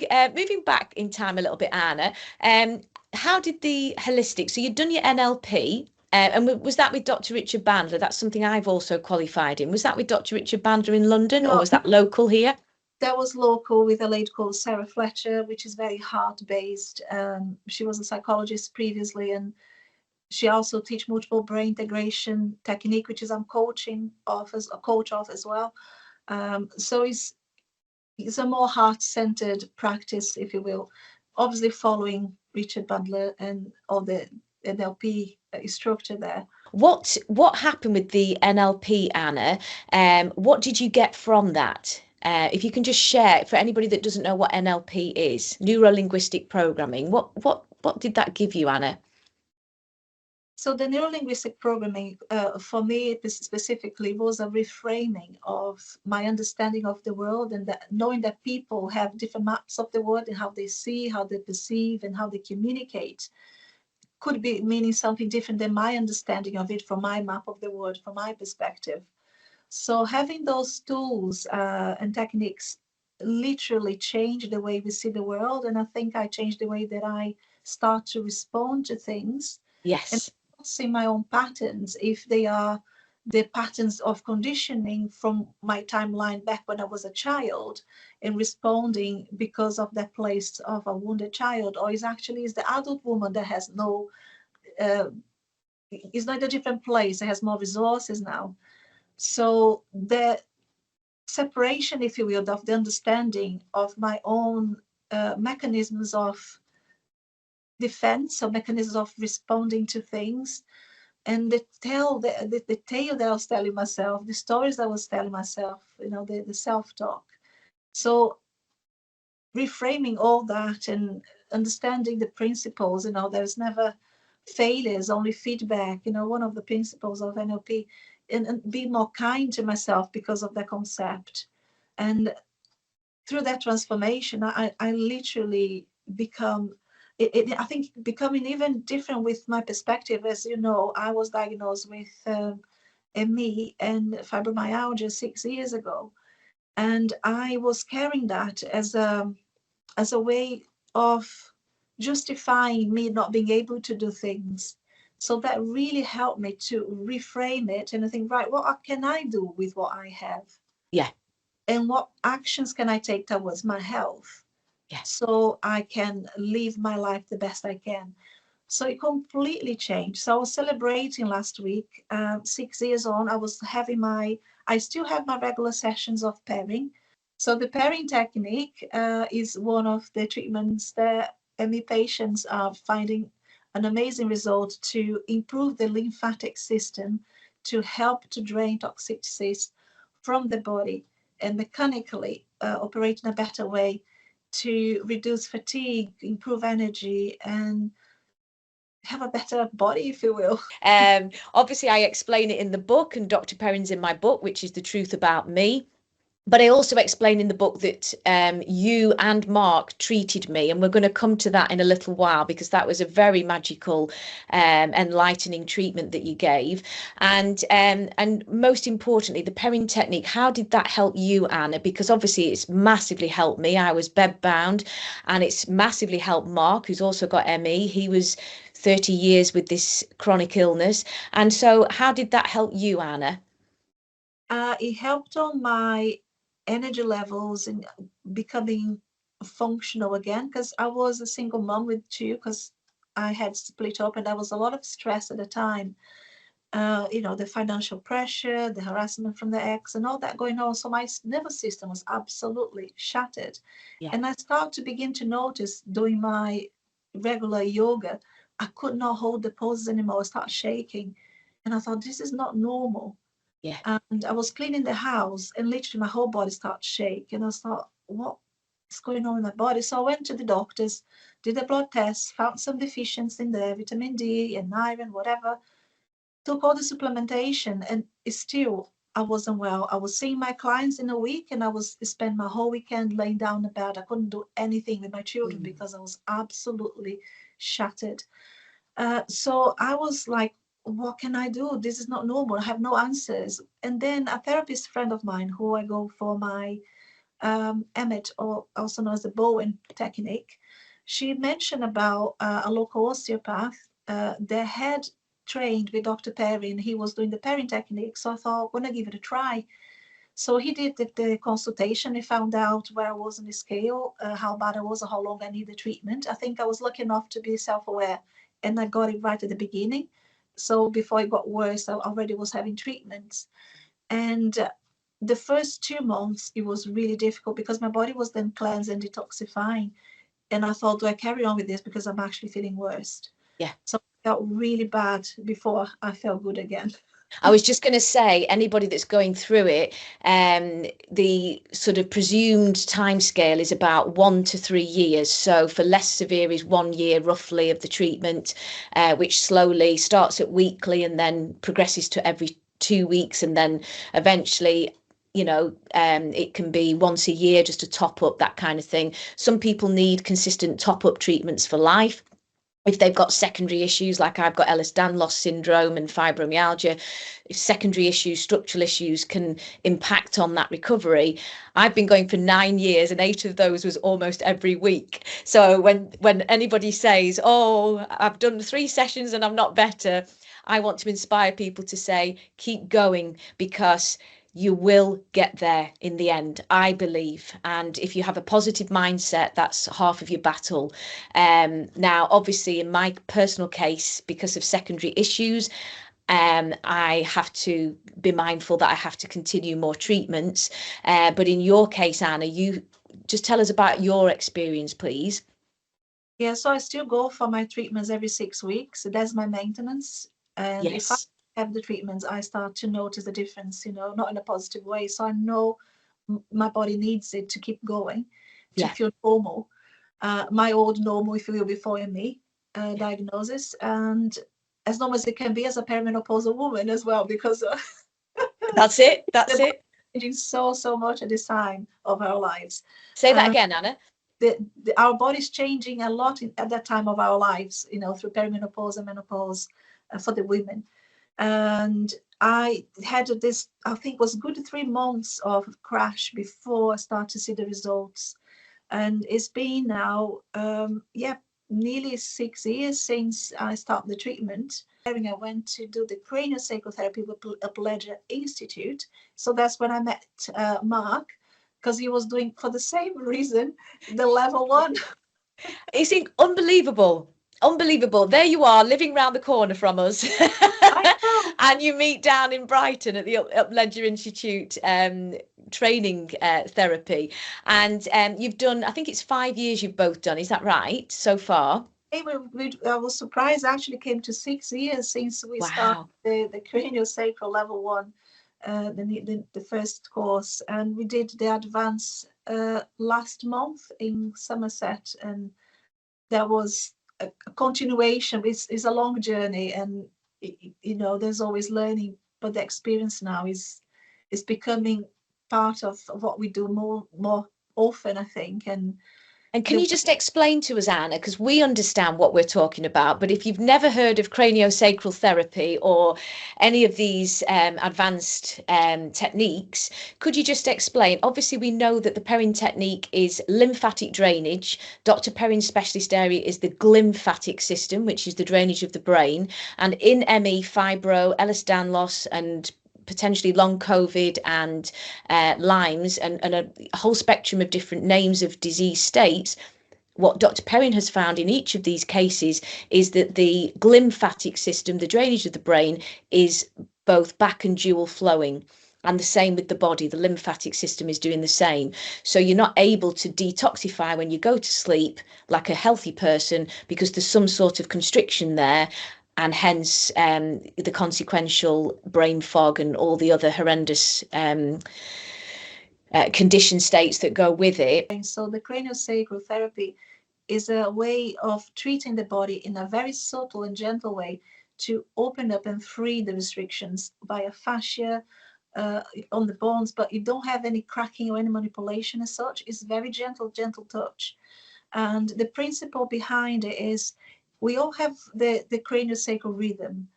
back in time a little bit, Anna, how did the holistic, so you'd done your NLP, and was that with Dr. Richard Bandler? That's something I've also qualified in. Was that with Dr. Richard Bandler in London, or No, was that local here? that was local with a lady called Sarah Fletcher, which is very heart based. She was a psychologist previously, and she also teach multiple brain integration technique, which is I'm coaching of as a coach of as well. So it's a more heart-centered practice, if you will, obviously following Richard Bandler and all the NLP structure there. What happened with the NLP, Anna? What did you get from that? If you can just share for anybody that doesn't know what NLP is, neuro linguistic programming. What did that give you, Anna? So the neurolinguistic programming, for me specifically, was a reframing of my understanding of the world, and that knowing that people have different maps of the world and how they see, how they perceive, and how they communicate could be meaning something different than my understanding of it from my map of the world, from my perspective. So having those tools and techniques literally change the way we see the world, and I think I changed the way that I start to respond to things. And Yes. see my own patterns, if they are the patterns of conditioning from my timeline back when I was a child and responding because of that place of a wounded child, or is the adult woman that has no is not a different place, it has more resources now. So the separation, if you will, of the understanding of my own mechanisms of defense or mechanisms of responding to things, and the tale that I was telling myself, the stories I was telling myself, the self-talk. So reframing all that and understanding the principles, there's never failures, only feedback, one of the principles of NLP, and be more kind to myself because of that concept. And through that transformation, I literally become I think becoming even different with my perspective. As you know, I was diagnosed with ME and fibromyalgia 6 years ago, and I was carrying that as a way of justifying me not being able to do things. So that really helped me to reframe it and I think, right, what can I do with what I have? Yeah. And what actions can I take towards my health? Yeah. so I can live my life the best I can. So it completely changed. So I was celebrating last week, 6 years on. I still have my regular sessions of pairing. So the pairing technique is one of the treatments that ME patients are finding an amazing result to improve the lymphatic system, to help to drain toxicities from the body and mechanically operate in a better way to reduce fatigue, improve energy, and have a better body, if you will. Obviously, I explain it in the book, and Dr. Perrin's in my book, which is The Truth About Me. But I also explain in the book that you and Mark treated me, and we're going to come to that in a little while, because that was a very magical, enlightening treatment that you gave. And most importantly, the Perrin technique, how did that help you, Anna? Because obviously it's massively helped me. I was bedbound, and it's massively helped Mark, who's also got ME. He was 30 years with this chronic illness. And so how did that help you, Anna? It helped on my energy levels and becoming functional again, because I was a single mom with two, because I had split up and there was a lot of stress at the time. The financial pressure, the harassment from the ex, and all that going on. So my nervous system was absolutely shattered. Yeah. And I started to begin to notice doing my regular yoga, I could not hold the poses anymore. I started shaking. And I thought, this is not normal. Yeah. And I was cleaning the house and literally my whole body started shaking. And I thought, what is going on in my body? So I went to the doctors, did a blood test, found some deficiency in there, vitamin D and iron, whatever. Took all the supplementation, and still I wasn't well. I was seeing my clients in a week and I was spend my whole weekend laying down in bed. I couldn't do anything with my children because I was absolutely shattered. So I was like, what can I do? This is not normal. I have no answers. And then a therapist friend of mine, who I go for my Emmet, or also known as the Bowen technique, she mentioned about a local osteopath that had trained with Dr. Perry, and he was doing the Perry technique. So I thought, I'm going to give it a try. So he did the consultation. He found out where I was on the scale, how bad I was, how long I needed treatment. I think I was lucky enough to be self-aware, and I got it right at the beginning. So before it got worse, I already was having treatments. And the first 2 months, it was really difficult because my body was then cleansed and detoxifying. And I thought, do I carry on with this because I'm actually feeling worse? Yeah. So I felt really bad before I felt good again. I was just going to say, anybody that's going through it, the sort of presumed timescale is about 1 to 3 years. So for less severe is 1 year roughly of the treatment, which slowly starts at weekly and then progresses to every 2 weeks, and then eventually, it can be once a year just to top up, that kind of thing. Some people need consistent top up treatments for life. If they've got secondary issues, like I've got Ehlers-Danlos syndrome and fibromyalgia, if secondary issues, structural issues can impact on that recovery. I've been going for 9 years, and 8 of those was almost every week. So when anybody says, oh, I've done 3 sessions and I'm not better, I want to inspire people to say, keep going, because you will get there in the end, I believe. And if you have a positive mindset, that's half of your battle. Now, obviously, in my personal case, because of secondary issues, I have to be mindful that I have to continue more treatments. But in your case, Anna, you just tell us about your experience, please. Yeah, so I still go for my treatments every 6 weeks. That's my maintenance. And if I Yes. have the treatments, I start to notice the difference, not in a positive way. So I know my body needs it to keep going, to Yeah. feel normal. My old normal, if you will, before me diagnosis. And as normal as it can be as a perimenopausal woman as well, because That's it. the That's body it. is changing so much at this time of our lives. Say that again, Anna. Our body's changing a lot at that time of our lives, through perimenopause and menopause for the women. And I had this, I think, was good 3 months of crash before I started to see the results. And it's been now, nearly 6 years since I started the treatment. I went to do the craniosacral therapy with Pleasure Institute. So that's when I met Mark, because he was doing for the same reason the level 1. It's unbelievable. Unbelievable. There you are, living round the corner from us. I know. And you meet down in Brighton at the Ledger Institute training therapy. And you've done, I think it's 5 years you've both done. Is that right so far? I was surprised. Actually came to 6 years since we started Wow. the craniosacral level 1, the first course, and we did the advance last month in Somerset, and that was a continuation. It's a long journey, and there's always learning, but the experience now is becoming part of what we do more often, I think. And can you just explain to us, Anna, because we understand what we're talking about, but if you've never heard of craniosacral therapy or any of these advanced techniques, could you just explain? Obviously, we know that the Perrin technique is lymphatic drainage. Dr. Perrin's specialist area is the glymphatic system, which is the drainage of the brain. And in ME, fibro, Ehlers-Danlos, and potentially long COVID and Lyme's and a whole spectrum of different names of disease states, what Dr. Perrin has found in each of these cases is that the glymphatic system, the drainage of the brain, is both back and dual flowing. And the same with the body, the lymphatic system is doing the same. So you're not able to detoxify when you go to sleep like a healthy person because there's some sort of constriction there, and hence the consequential brain fog and all the other horrendous condition states that go with it. So the craniosacral therapy is a way of treating the body in a very subtle and gentle way to open up and free the restrictions via fascia on the bones, but you don't have any cracking or any manipulation as such. It's very gentle touch. And the principle behind it is we all have the craniosacral rhythm,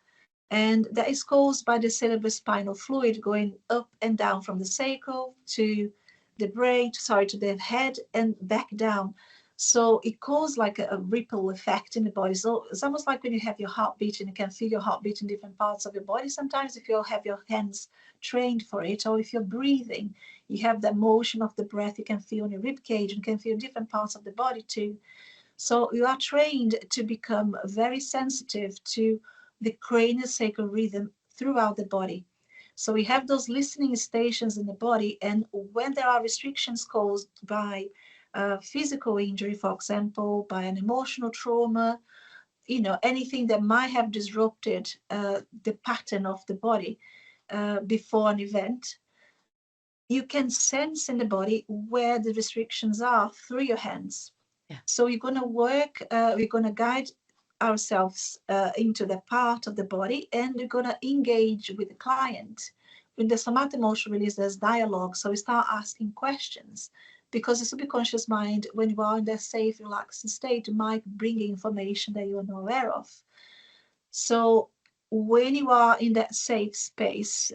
and that is caused by the cerebrospinal fluid going up and down from the sacral to the brain, to the head and back down. So it causes like a ripple effect in the body. So it's almost like when you have your heartbeat and you can feel your heartbeat in different parts of your body. Sometimes if you have your hands trained for it, or if you're breathing, you have the motion of the breath, you can feel in your rib cage and can feel different parts of the body too. So you are trained to become very sensitive to the craniosacral rhythm throughout the body. So we have those listening stations in the body, and when there are restrictions caused by physical injury, for example, by an emotional trauma, anything that might have disrupted the pattern of the body before an event, you can sense in the body where the restrictions are through your hands. Yeah. So you're going to work, we're going to guide ourselves into the part of the body, and we're going to engage with the client. With the somatic emotional release, there's dialogue. So we start asking questions, because the subconscious mind, when you are in that safe, relaxed state, might bring information that you are not aware of. So when you are in that safe space,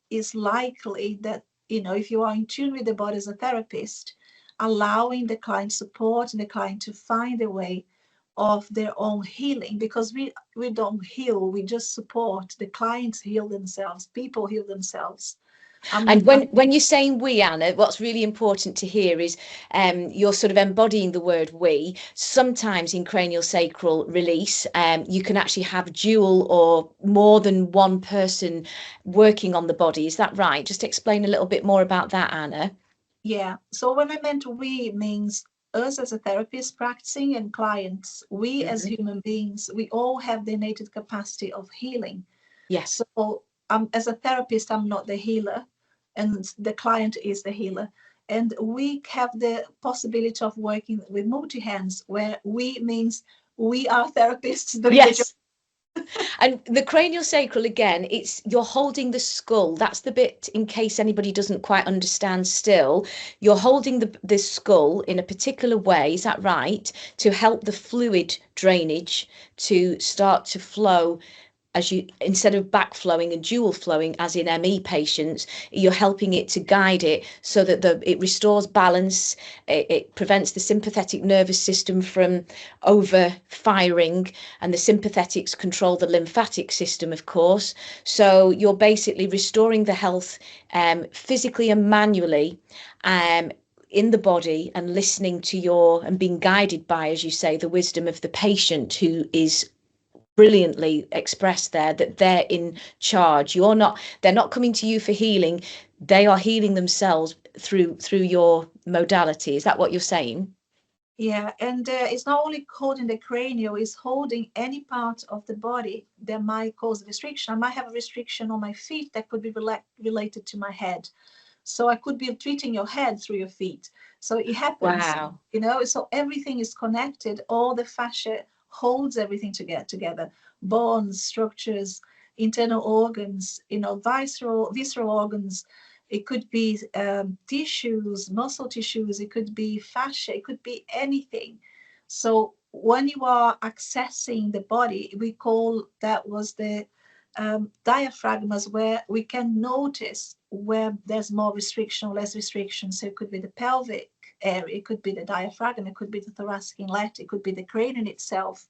it's likely that, if you are in tune with the body as a therapist, allowing the client support and the client to find a way of their own healing, because we don't heal, we just support the clients heal themselves, people heal themselves. And when you're saying we, Anna, what's really important to hear is you're sort of embodying the word we. Sometimes in cranial sacral release, you can actually have dual or more than one person working on the body. Is that right? Just explain a little bit more about that, Anna. Yeah. So when I meant we, means us as a therapist practicing and clients, we as human beings, we all have the innate capacity of healing. Yes. So as a therapist, I'm not the healer, and the client is the healer. And we have the possibility of working with multi-hands, where we means we are therapists doing the job. And the cranial sacral, again, it's you're holding the skull. That's the bit, in case anybody doesn't quite understand still. You're holding the skull in a particular way, is that right? To help the fluid drainage to start to flow as you, instead of backflowing and dual flowing as in ME patients, you're helping it to guide it so that it restores balance. It prevents the sympathetic nervous system from over firing, and the sympathetics control the lymphatic system, of course. So you're basically restoring the health physically and manually in the body, and listening to and being guided by, as you say, the wisdom of the patient, who is brilliantly expressed there, that they're in charge. They're not coming to you for healing, they are healing themselves through your modality. Is that what you're saying? Yeah, and it's not only holding the cranial, it's holding any part of the body that might cause restriction. I might have a restriction on my feet that could be related to my head. So I could be treating your head through your feet. So it happens, Wow. So everything is connected. All the fascia holds everything together. Bones, structures, internal organs, visceral organs. It could be tissues, muscle tissues. It could be fascia. It could be anything. So when you are accessing the body, we call that was the diaphragmas, where we can notice where there's more restriction or less restriction. So it could be the pelvic area, it could be the diaphragm, it could be the thoracic inlet, it could be the cranium itself.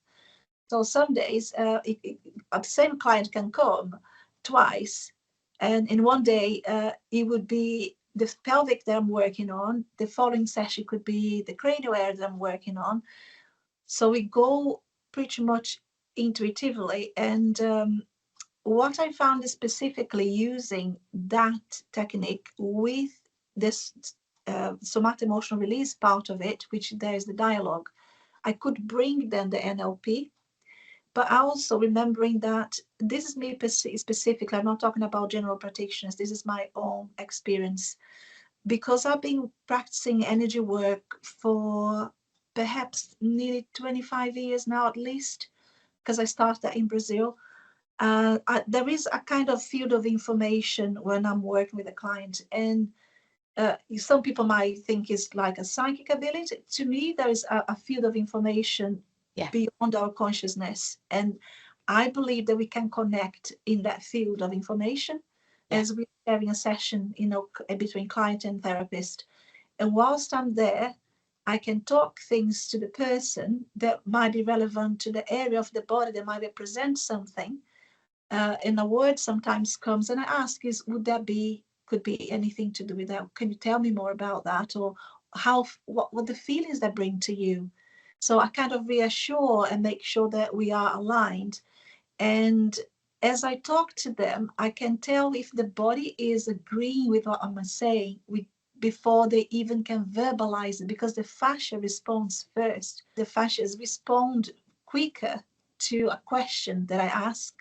So some days the same client can come twice, and in one day it would be the pelvic that I'm working on. The following session could be the cranial area that I'm working on. So we go pretty much intuitively, and what I found is specifically using that technique with this somatic emotional release part of it, which there is the dialogue, I could bring then the NLP, but also remembering that this is me specifically. I'm not talking about general practitioners. This is my own experience, because I've been practicing energy work for perhaps nearly 25 years now, at least, because I started in Brazil. There is a kind of field of information when I'm working with a client, and some people might think it's like a psychic ability. To me, there is a field of information beyond our consciousness, and I believe that we can connect in that field of information as we're having a session, between client and therapist. And whilst I'm there, I can talk things to the person that might be relevant to the area of the body that might represent something. And a word sometimes comes, and I ask could be anything to do with that. Can you tell me more about that? Or what the feelings that bring to you? So I kind of reassure and make sure that we are aligned. And as I talk to them, I can tell if the body is agreeing with what I'm saying before they even can verbalize it, because the fascia responds first. The fascias respond quicker to a question that I ask,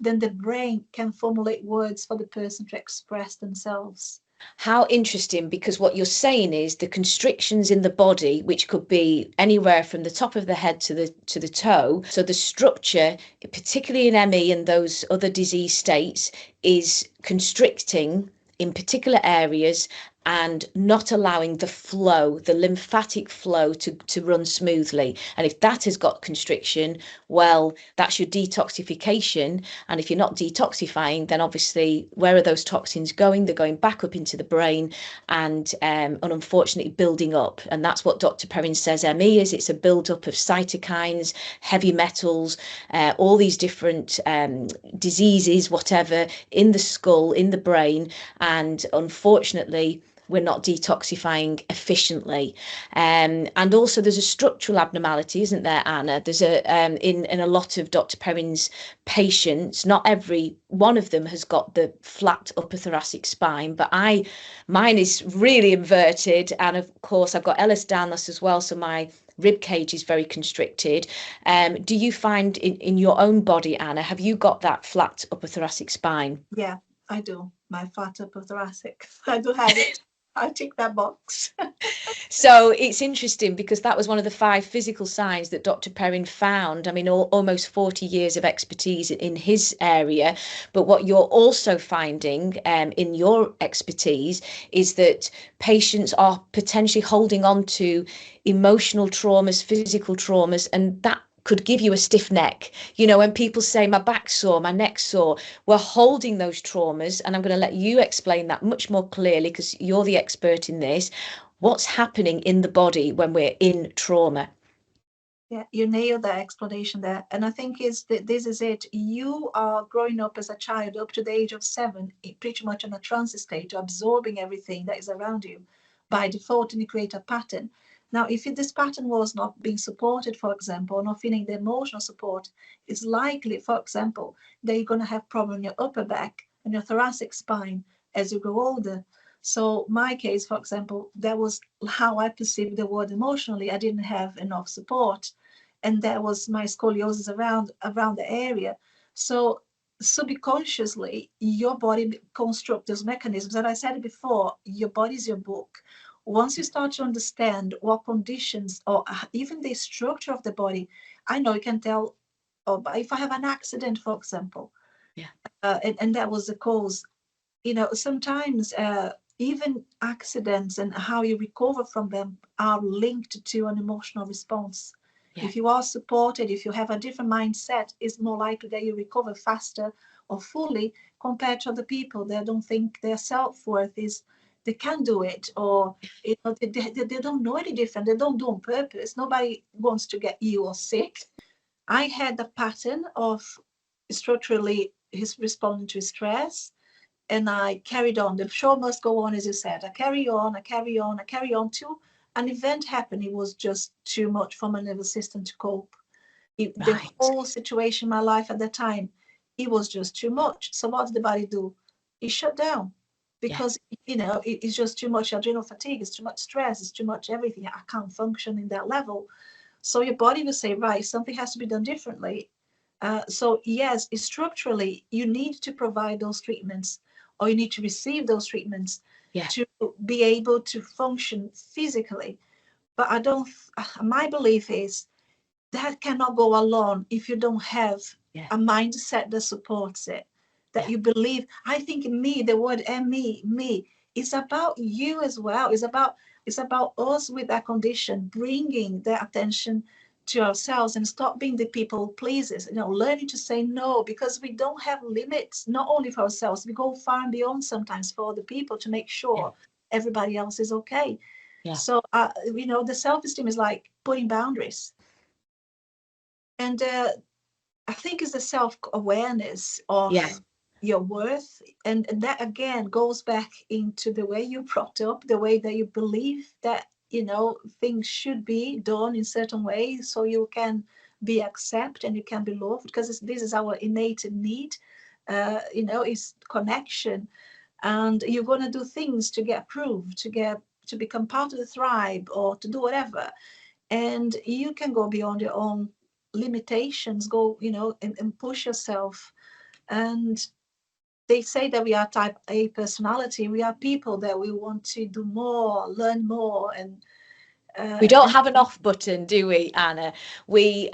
then the brain can formulate words for the person to express themselves. How interesting, because what you're saying is the constrictions in the body, which could be anywhere from the top of the head to the toe. So the structure, particularly in ME and those other disease states, is constricting in particular areas and not allowing the flow, the lymphatic flow to run smoothly. And if that has got constriction, well, that's your detoxification. And if you're not detoxifying, then obviously, where are those toxins going? They're going back up into the brain and unfortunately building up. And that's what Dr. Perrin says ME is. It's a build-up of cytokines, heavy metals, all these different diseases, whatever, in the skull, in the brain. And unfortunately, we're not detoxifying efficiently. And also there's a structural abnormality, isn't there, Anna? There's in a lot of Dr. Perrin's patients, not every one of them has got the flat upper thoracic spine, but mine is really inverted. And of course I've got Ehlers-Danlos as well. So my rib cage is very constricted. Do you find in your own body, Anna, have you got that flat upper thoracic spine? Yeah, I do. My flat upper thoracic. I do have it. I tick that box. So it's interesting, because that was one of the 5 physical signs that Dr. Perrin found. I mean, almost 40 years of expertise in his area. But what you're also finding in your expertise is that patients are potentially holding on to emotional traumas, physical traumas, and that could give you a stiff neck. You know, when people say my back's sore, my neck's sore, we're holding those traumas. And I'm going to let you explain that much more clearly because you're the expert in this. What's happening in the body when we're in trauma? Yeah, you nailed that explanation there. And I think this is it. You are growing up as a child up to the age of 7, pretty much in a transit state, absorbing everything that is around you by default, and you create a pattern. Now, if this pattern was not being supported, for example, or not feeling the emotional support, it's likely, for example, that you're going to have problem in your upper back and your thoracic spine as you grow older. So my case, for example, that was how I perceived the world emotionally. I didn't have enough support, and that was my scoliosis around the area. So subconsciously, your body constructs those mechanisms. And I said it before, your body is your book. Once you start to understand what conditions or even the structure of the body, I know you can tell, oh, if I have an accident, for example, Yeah. And that was the cause. You know, sometimes even accidents and how you recover from them are linked to an emotional response. Yeah. If you are supported, if you have a different mindset, it's more likely that you recover faster or fully compared to other people that don't think their self-worth is, they can do it, or you know, they don't know any different. They don't do on purpose. Nobody wants to get ill or sick. I had a pattern of structurally his responding to stress, and I carried on. The show must go on, as you said. I carry on, I carry on, I carry on till an event happened. It was just too much for my nervous system to cope. The Right. whole situation, my life at that time, it was just too much. So what did the body do? It shut down Yeah. because, you know, it's just too much adrenal fatigue. It's too much stress. It's too much everything. I can't function in that level. So your body will say, right, something has to be done differently. So yes, structurally, you need to provide those treatments, or you need to receive those treatments Yeah. to be able to function physically. But I don't, my belief is that cannot go alone if you don't have Yeah. a mindset that supports it, that Yeah. you believe. I think me, the word and me, it's about you as well. It's about us with that condition, bringing the attention to ourselves and stop being the people pleasers, you know, learning to say no, because we don't have limits, not only for ourselves, we go far and beyond sometimes for other people to make Yeah. sure everybody else is okay. Yeah. So, you know, the self-esteem is like putting boundaries. And I think it's the self-awareness Yeah. of your worth. And that again goes back into the way you brought up, the way that you believe that, you know, things should be done in certain ways so you can be accepted and you can be loved, because this is our innate need. You know, it's connection. And you're going to do things to get approved, to become part of the tribe, or to do whatever. And you can go beyond your own limitations, go, you know, and push yourself. And they say that we are type A personality. We are people that we want to do more, learn more, and We don't and have an off button, do we, Anna? We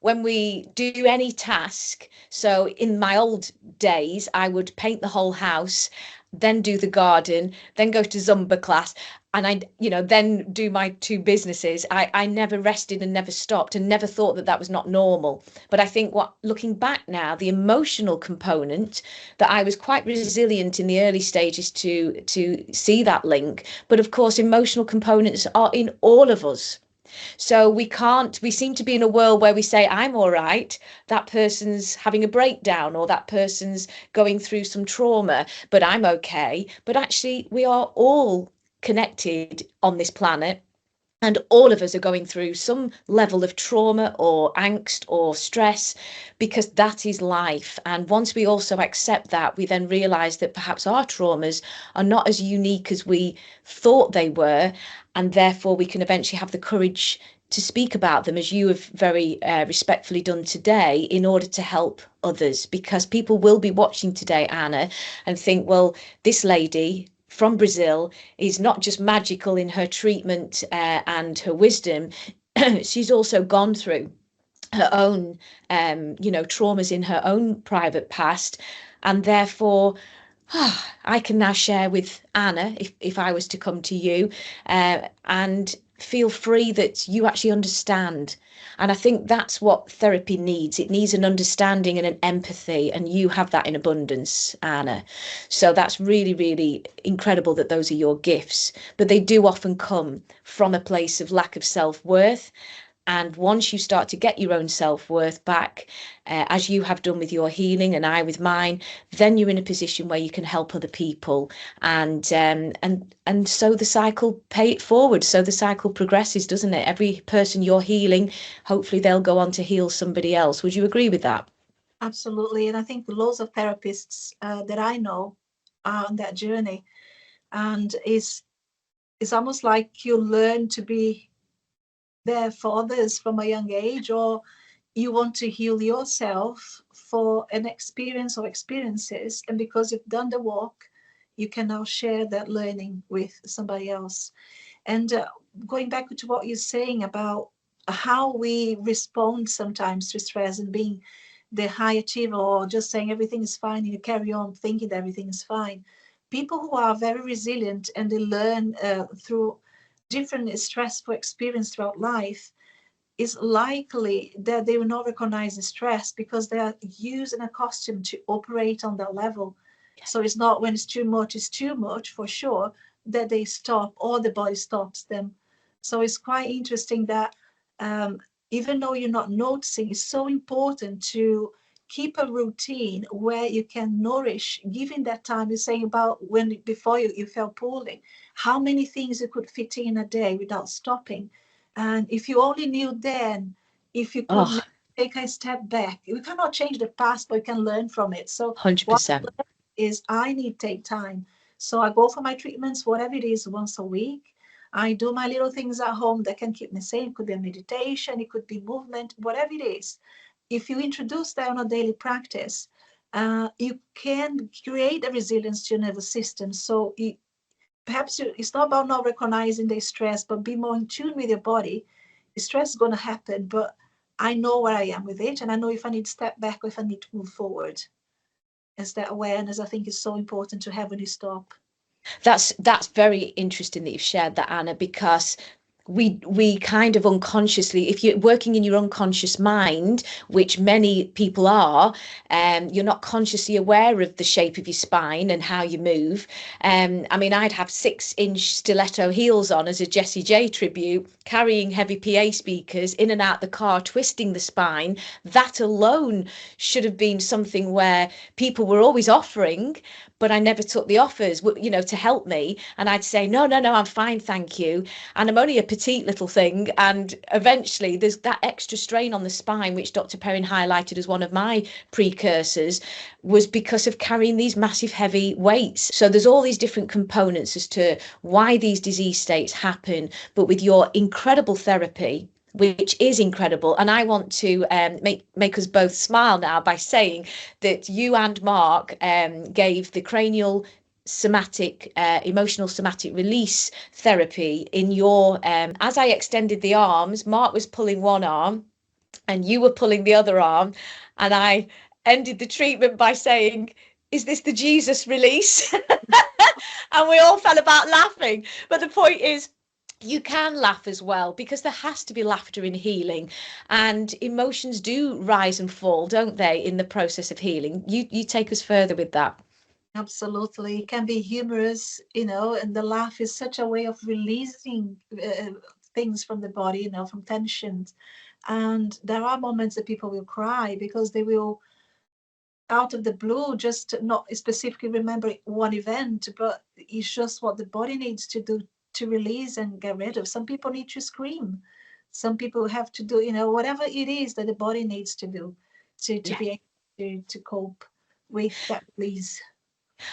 when we do any task, so in my old days, I would paint the whole house, then do the garden, then go to Zumba class, and I, you know, then do my 2 businesses. I never rested and never stopped and never thought that that was not normal. But I think what, looking back now, the emotional component, that I was quite resilient in the early stages to see that link. But of course, emotional components are in all of us. So we seem to be in a world where we say, I'm all right, that person's having a breakdown, or that person's going through some trauma, but I'm okay. But actually, we are all connected on this planet. And all of us are going through some level of trauma or angst or stress, because that is life. And once we also accept that, we then realize that perhaps our traumas are not as unique as we thought they were. And therefore, we can eventually have the courage to speak about them, as you have very respectfully done today, in order to help others. Because people will be watching today, Anna, and think, well, this lady from Brazil is not just magical in her treatment and her wisdom. She's also gone through her own, you know, traumas in her own private past, and therefore I can now share with Anna, if I was to come to you, and feel free that you actually understand. And I think that's what therapy needs. It needs an understanding and an empathy, and you have that in abundance, Anna. So that's really, really incredible that those are your gifts. But they do often come from a place of lack of self-worth. And once you start to get your own self-worth back, as you have done with your healing and I with mine, then you're in a position where you can help other people, and so the cycle pay it forward. So the cycle progresses, doesn't it? Every person you're healing, hopefully they'll go on to heal somebody else. Would you agree with that? Absolutely. And I think loads of therapists that I know are on that journey. And it's almost like you learn to be there for others from a young age, or you want to heal yourself for an experience or experiences. And because you've done the work, you can now share that learning with somebody else. And going back to what you're saying about how we respond sometimes to stress and being the high achiever, or just saying everything is fine and you carry on thinking that everything is fine. People who are very resilient and they learn through different stressful experience throughout life, it's likely that they will not recognize the stress because they are used and accustomed to operate on that level. So it's not when it's too much for sure that they stop or the body stops them. So it's quite interesting that even though you're not noticing, it's so important to keep a routine where you can nourish, given that time. You're saying about when before you felt poorly, how many things you could fit in a day without stopping. And if you only knew then, if you could Oh, take a step back, we cannot change the past, but we can learn from it. So what 100%. is I need to take time. So I go for my treatments, whatever it is, once a week. I do my little things at home that can keep me sane. It could be a meditation, it could be movement, whatever it is. If you introduce that on a daily practice, you can create a resilience to your nervous system. So perhaps it's not about not recognizing the stress, but be more in tune with your body. The stress is going to happen, but I know where I am with it, and I know if I need to step back or if I need to move forward. As that awareness, I think, is so important to have when you stop. That's very interesting that you've shared that, Anna, because we kind of unconsciously, if you're working in your unconscious mind, which many people are, you're not consciously aware of the shape of your spine and how you move. I mean, I'd have 6-inch stiletto heels on as a Jessie J tribute, carrying heavy PA speakers in and out the car, twisting the spine. That alone should have been something where people were always offering, but I never took the offers, to help me. And I'd say, no, I'm fine, thank you. And I'm only a petite little thing. And eventually there's that extra strain on the spine, which Dr. Perrin highlighted as one of my precursors, was because of carrying these massive heavy weights. So there's all these different components as to why these disease states happen. But with your incredible therapy, which is incredible. And I want to make us both smile now by saying that you and Mark gave the cranial somatic emotional somatic release therapy in your as I extended the arms, Mark was pulling one arm and you were pulling the other arm, and I ended the treatment by saying, is this the Jesus release? And we all fell about laughing. But the point is, you can laugh as well, because there has to be laughter in healing, and emotions do rise and fall, don't they, in the process of healing. You take us further with that. Absolutely. It can be humorous, and the laugh is such a way of releasing things from the body, from tensions. And there are moments that people will cry because they will, out of the blue, just not specifically remember one event, but it's just what the body needs to do to release and get rid of. Some people need to scream. Some people have to do, whatever it is that the body needs to do to Yeah. be able to cope with that release.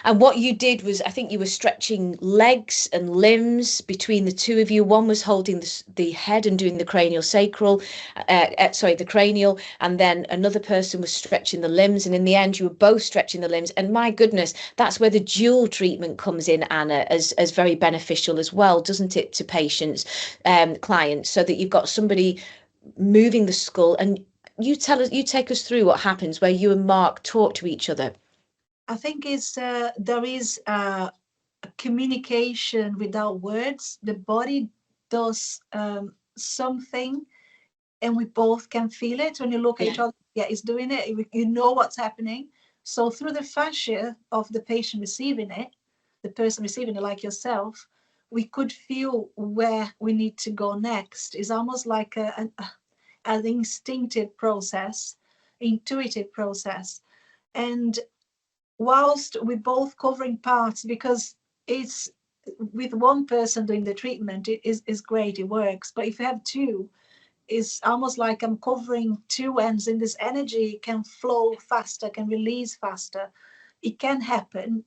And what you did was, I think you were stretching legs and limbs between the two of you. One was holding the head and doing the cranial sacral, the cranial, and then another person was stretching the limbs. And in the end, you were both stretching the limbs. And my goodness, that's where the dual treatment comes in, Anna, as very beneficial as well, doesn't it, to patients, clients, so that you've got somebody moving the skull. And you take us through what happens where you and Mark talk to each other. I think there is a communication without words. The body does something, and we both can feel it. When you look at each other, yeah, it's doing it. You know what's happening. So through the fascia of the patient receiving it, the person receiving it, like yourself, we could feel where we need to go next. It's almost like an instinctive process, intuitive process. And whilst we're both covering parts, because it's with one person doing the treatment, it is great, it works. But if you have two, it's almost like I'm covering two ends, and this energy can flow faster, can release faster. It can happen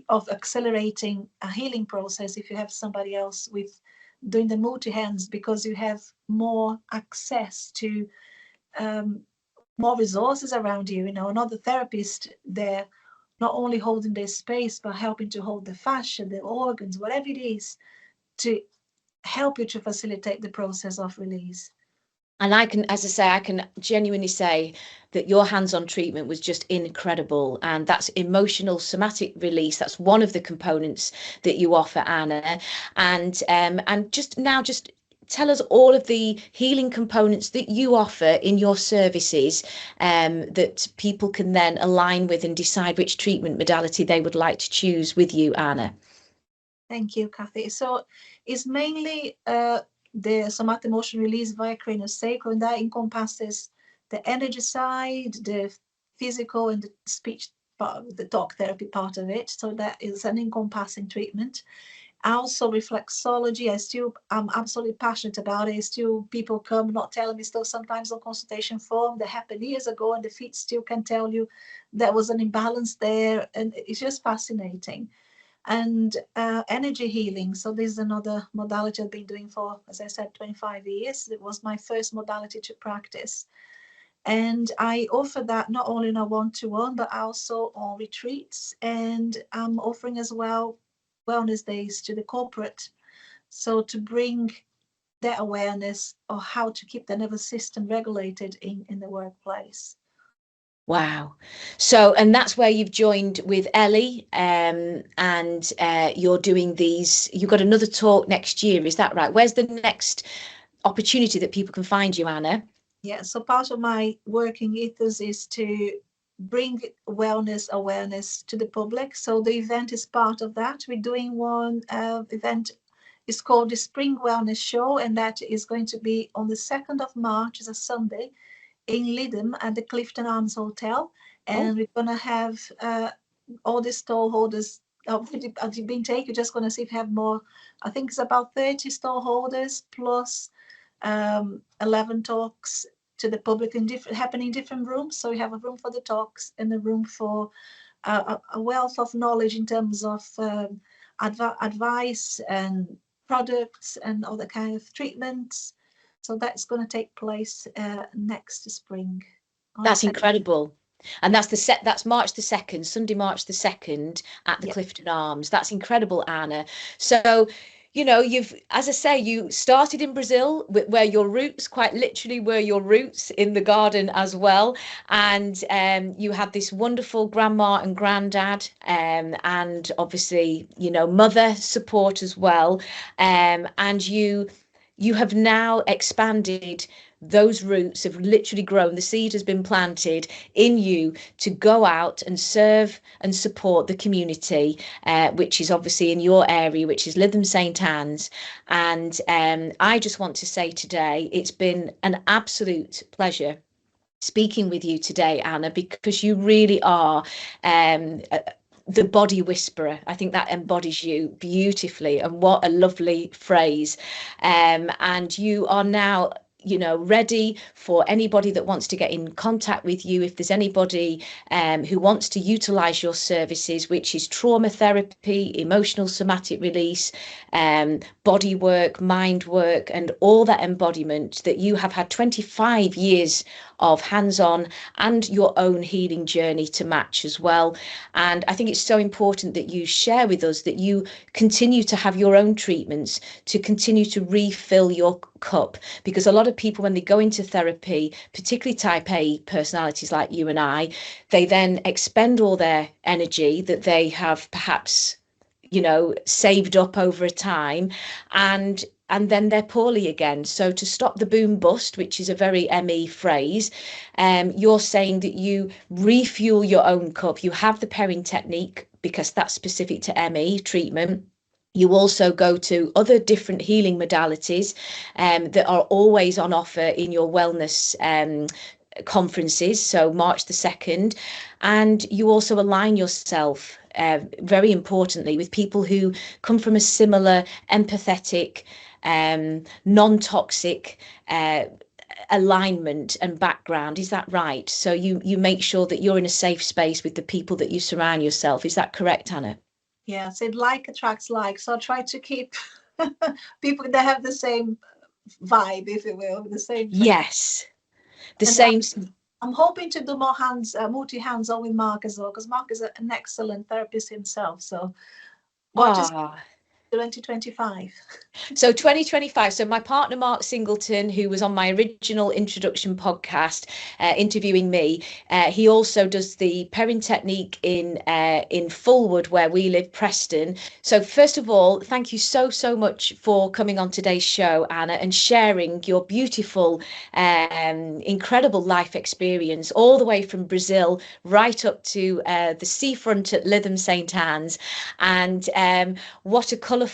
of accelerating a healing process if you have somebody else with doing the multi-hands, because you have more access to more resources around you, another therapist there, not only holding their space, but helping to hold the fascia, the organs, whatever it is, to help you to facilitate the process of release. And I can, as I say, I can genuinely say that your hands-on treatment was just incredible. And that's emotional somatic release. That's one of the components that you offer, Anna. And just tell us all of the healing components that you offer in your services, that people can then align with and decide which treatment modality they would like to choose with you, Anna. Thank you, Cathy. So it's mainly the somatic emotion release via craniosacral, and that encompasses the energy side, the physical, and the speech part, the talk therapy part of it. So that is an encompassing treatment. Also reflexology, I'm absolutely passionate about it. Still, people come not telling me still sometimes on consultation form that happened years ago, and the feet still can tell you there was an imbalance there, and it's just fascinating. And energy healing. So this is another modality I've been doing for, as I said, 25 years. It was my first modality to practice. And I offer that not only in a one-to-one, but also on retreats. And I'm offering as well wellness days to the corporate. So to bring that awareness of how to keep the nervous system regulated in the workplace. Wow. So, and that's where you've joined with Ellie, and you're doing these, you've got another talk next year, is that right? Where's the next opportunity that people can find you, Anna? Yeah, so part of my working ethos is to bring wellness awareness to the public. So the event is part of that. We're doing one event, it's called the Spring Wellness Show, and that is going to be on the 2nd of March, is a Sunday, in Lidham at the Clifton Arms Hotel. And we're going to have all the stall holders already been taken. You're just going to see if you have more. I think it's about 30 stall holders plus 11 talks to the public happening in different rooms. So we have a room for the talks and a room for a wealth of knowledge in terms of advice and products and other kind of treatments. So that's going to take place next spring. That's incredible. And that's March the 2nd, Sunday, March the 2nd at the Clifton Arms. That's incredible, Anna. So, you've, as I say, you started in Brazil, where your roots, quite literally were your roots, in the garden as well. And you had this wonderful grandma and granddad, and obviously, mother support as well. And you have now expanded. Those roots have literally grown. The seed has been planted in you to go out and serve and support the community, which is obviously in your area, which is Lytham St Anne's. And I just want to say today, it's been an absolute pleasure speaking with you today, Anna, because you really are the body whisperer. I think that embodies you beautifully, and what a lovely phrase. And you are now ready for anybody that wants to get in contact with you. If there's anybody who wants to utilize your services, which is trauma therapy, emotional somatic release, body work, mind work, and all that embodiment that you have had 25 years of hands-on and your own healing journey to match as well. And I think it's so important that you share with us that you continue to have your own treatments to continue to refill your cup, because a lot of people, when they go into therapy, particularly type A personalities like you and I, they then expend all their energy that they have perhaps saved up over a time, and then they're poorly again. So to stop the boom bust, which is a very ME phrase, you're saying that you refuel your own cup. You have the pairing technique because that's specific to ME treatment. You also go to other different healing modalities that are always on offer in your wellness conferences, so March the 2nd, and you also align yourself very importantly with people who come from a similar empathetic, non-toxic alignment and background. Is that right? So you make sure that you're in a safe space with the people that you surround yourself. Is that correct, Anna? Yes, it like attracts like. So I try to keep people that have the same vibe, if you will, the same. Yes, the And same. I'm hoping to do more multi-hands-on with Mark as well, because Mark is an excellent therapist himself. So watch us 2025. So 2025. So my partner, Mark Singleton, who was on my original introduction podcast interviewing me, he also does the pairing technique in Fulwood, where we live, Preston. So first of all, thank you so much for coming on today's show, Anna, and sharing your beautiful, incredible life experience all the way from Brazil right up to the seafront at Lytham St Anne's. And what a colourful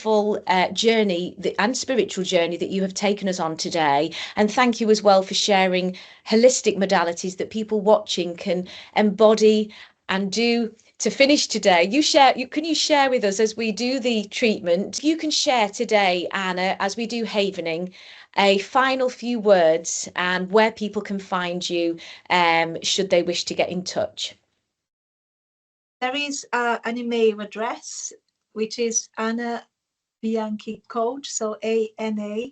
journey and spiritual journey that you have taken us on today. And thank you as well for sharing holistic modalities that people watching can embody and do. To finish today, can you share with us, as we do the treatment, you can share today, Anna, as we do havening, a final few words and where people can find you should they wish to get in touch. There is an email address, which is Ana Bianchi Coach, so ANABIANCHI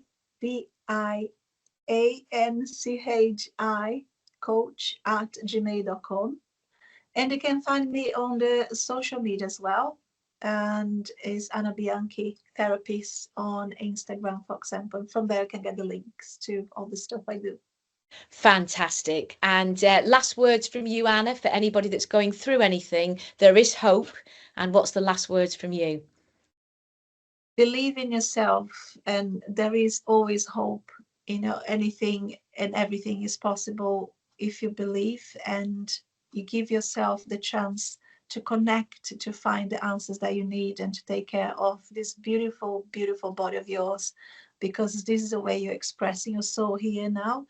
coach @gmail.com. And you can find me on the social media as well, and is Ana Bianchi Therapist on Instagram, for example. From there, you can get the links to all the stuff I do. Fantastic. And last words from you, Anna, for anybody that's going through anything. There is hope. And what's the last words from you? Believe in yourself, and there is always hope. Anything and everything is possible if you believe, and you give yourself the chance to connect, to find the answers that you need, and to take care of this beautiful body of yours, because this is the way you're expressing your soul here now.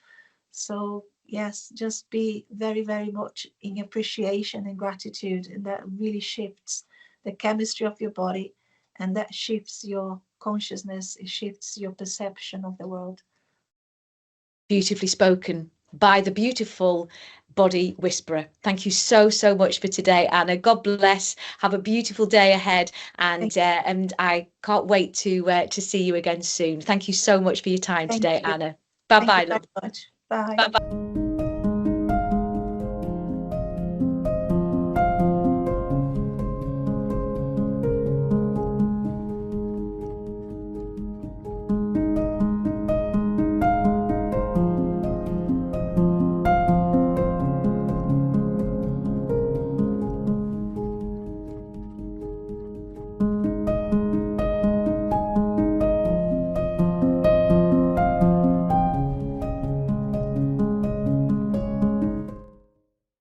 So yes, just be very much in appreciation and gratitude, and that really shifts the chemistry of your body, and that shifts your consciousness. It shifts your perception of the world. Beautifully spoken by the beautiful body whisperer. Thank you so much for today, Anna. God bless. Have a beautiful day ahead, and I can't wait to see you again soon. Thank you so much for your time today, Anna. Bye bye. Thank you very much. Bye. Bye bye.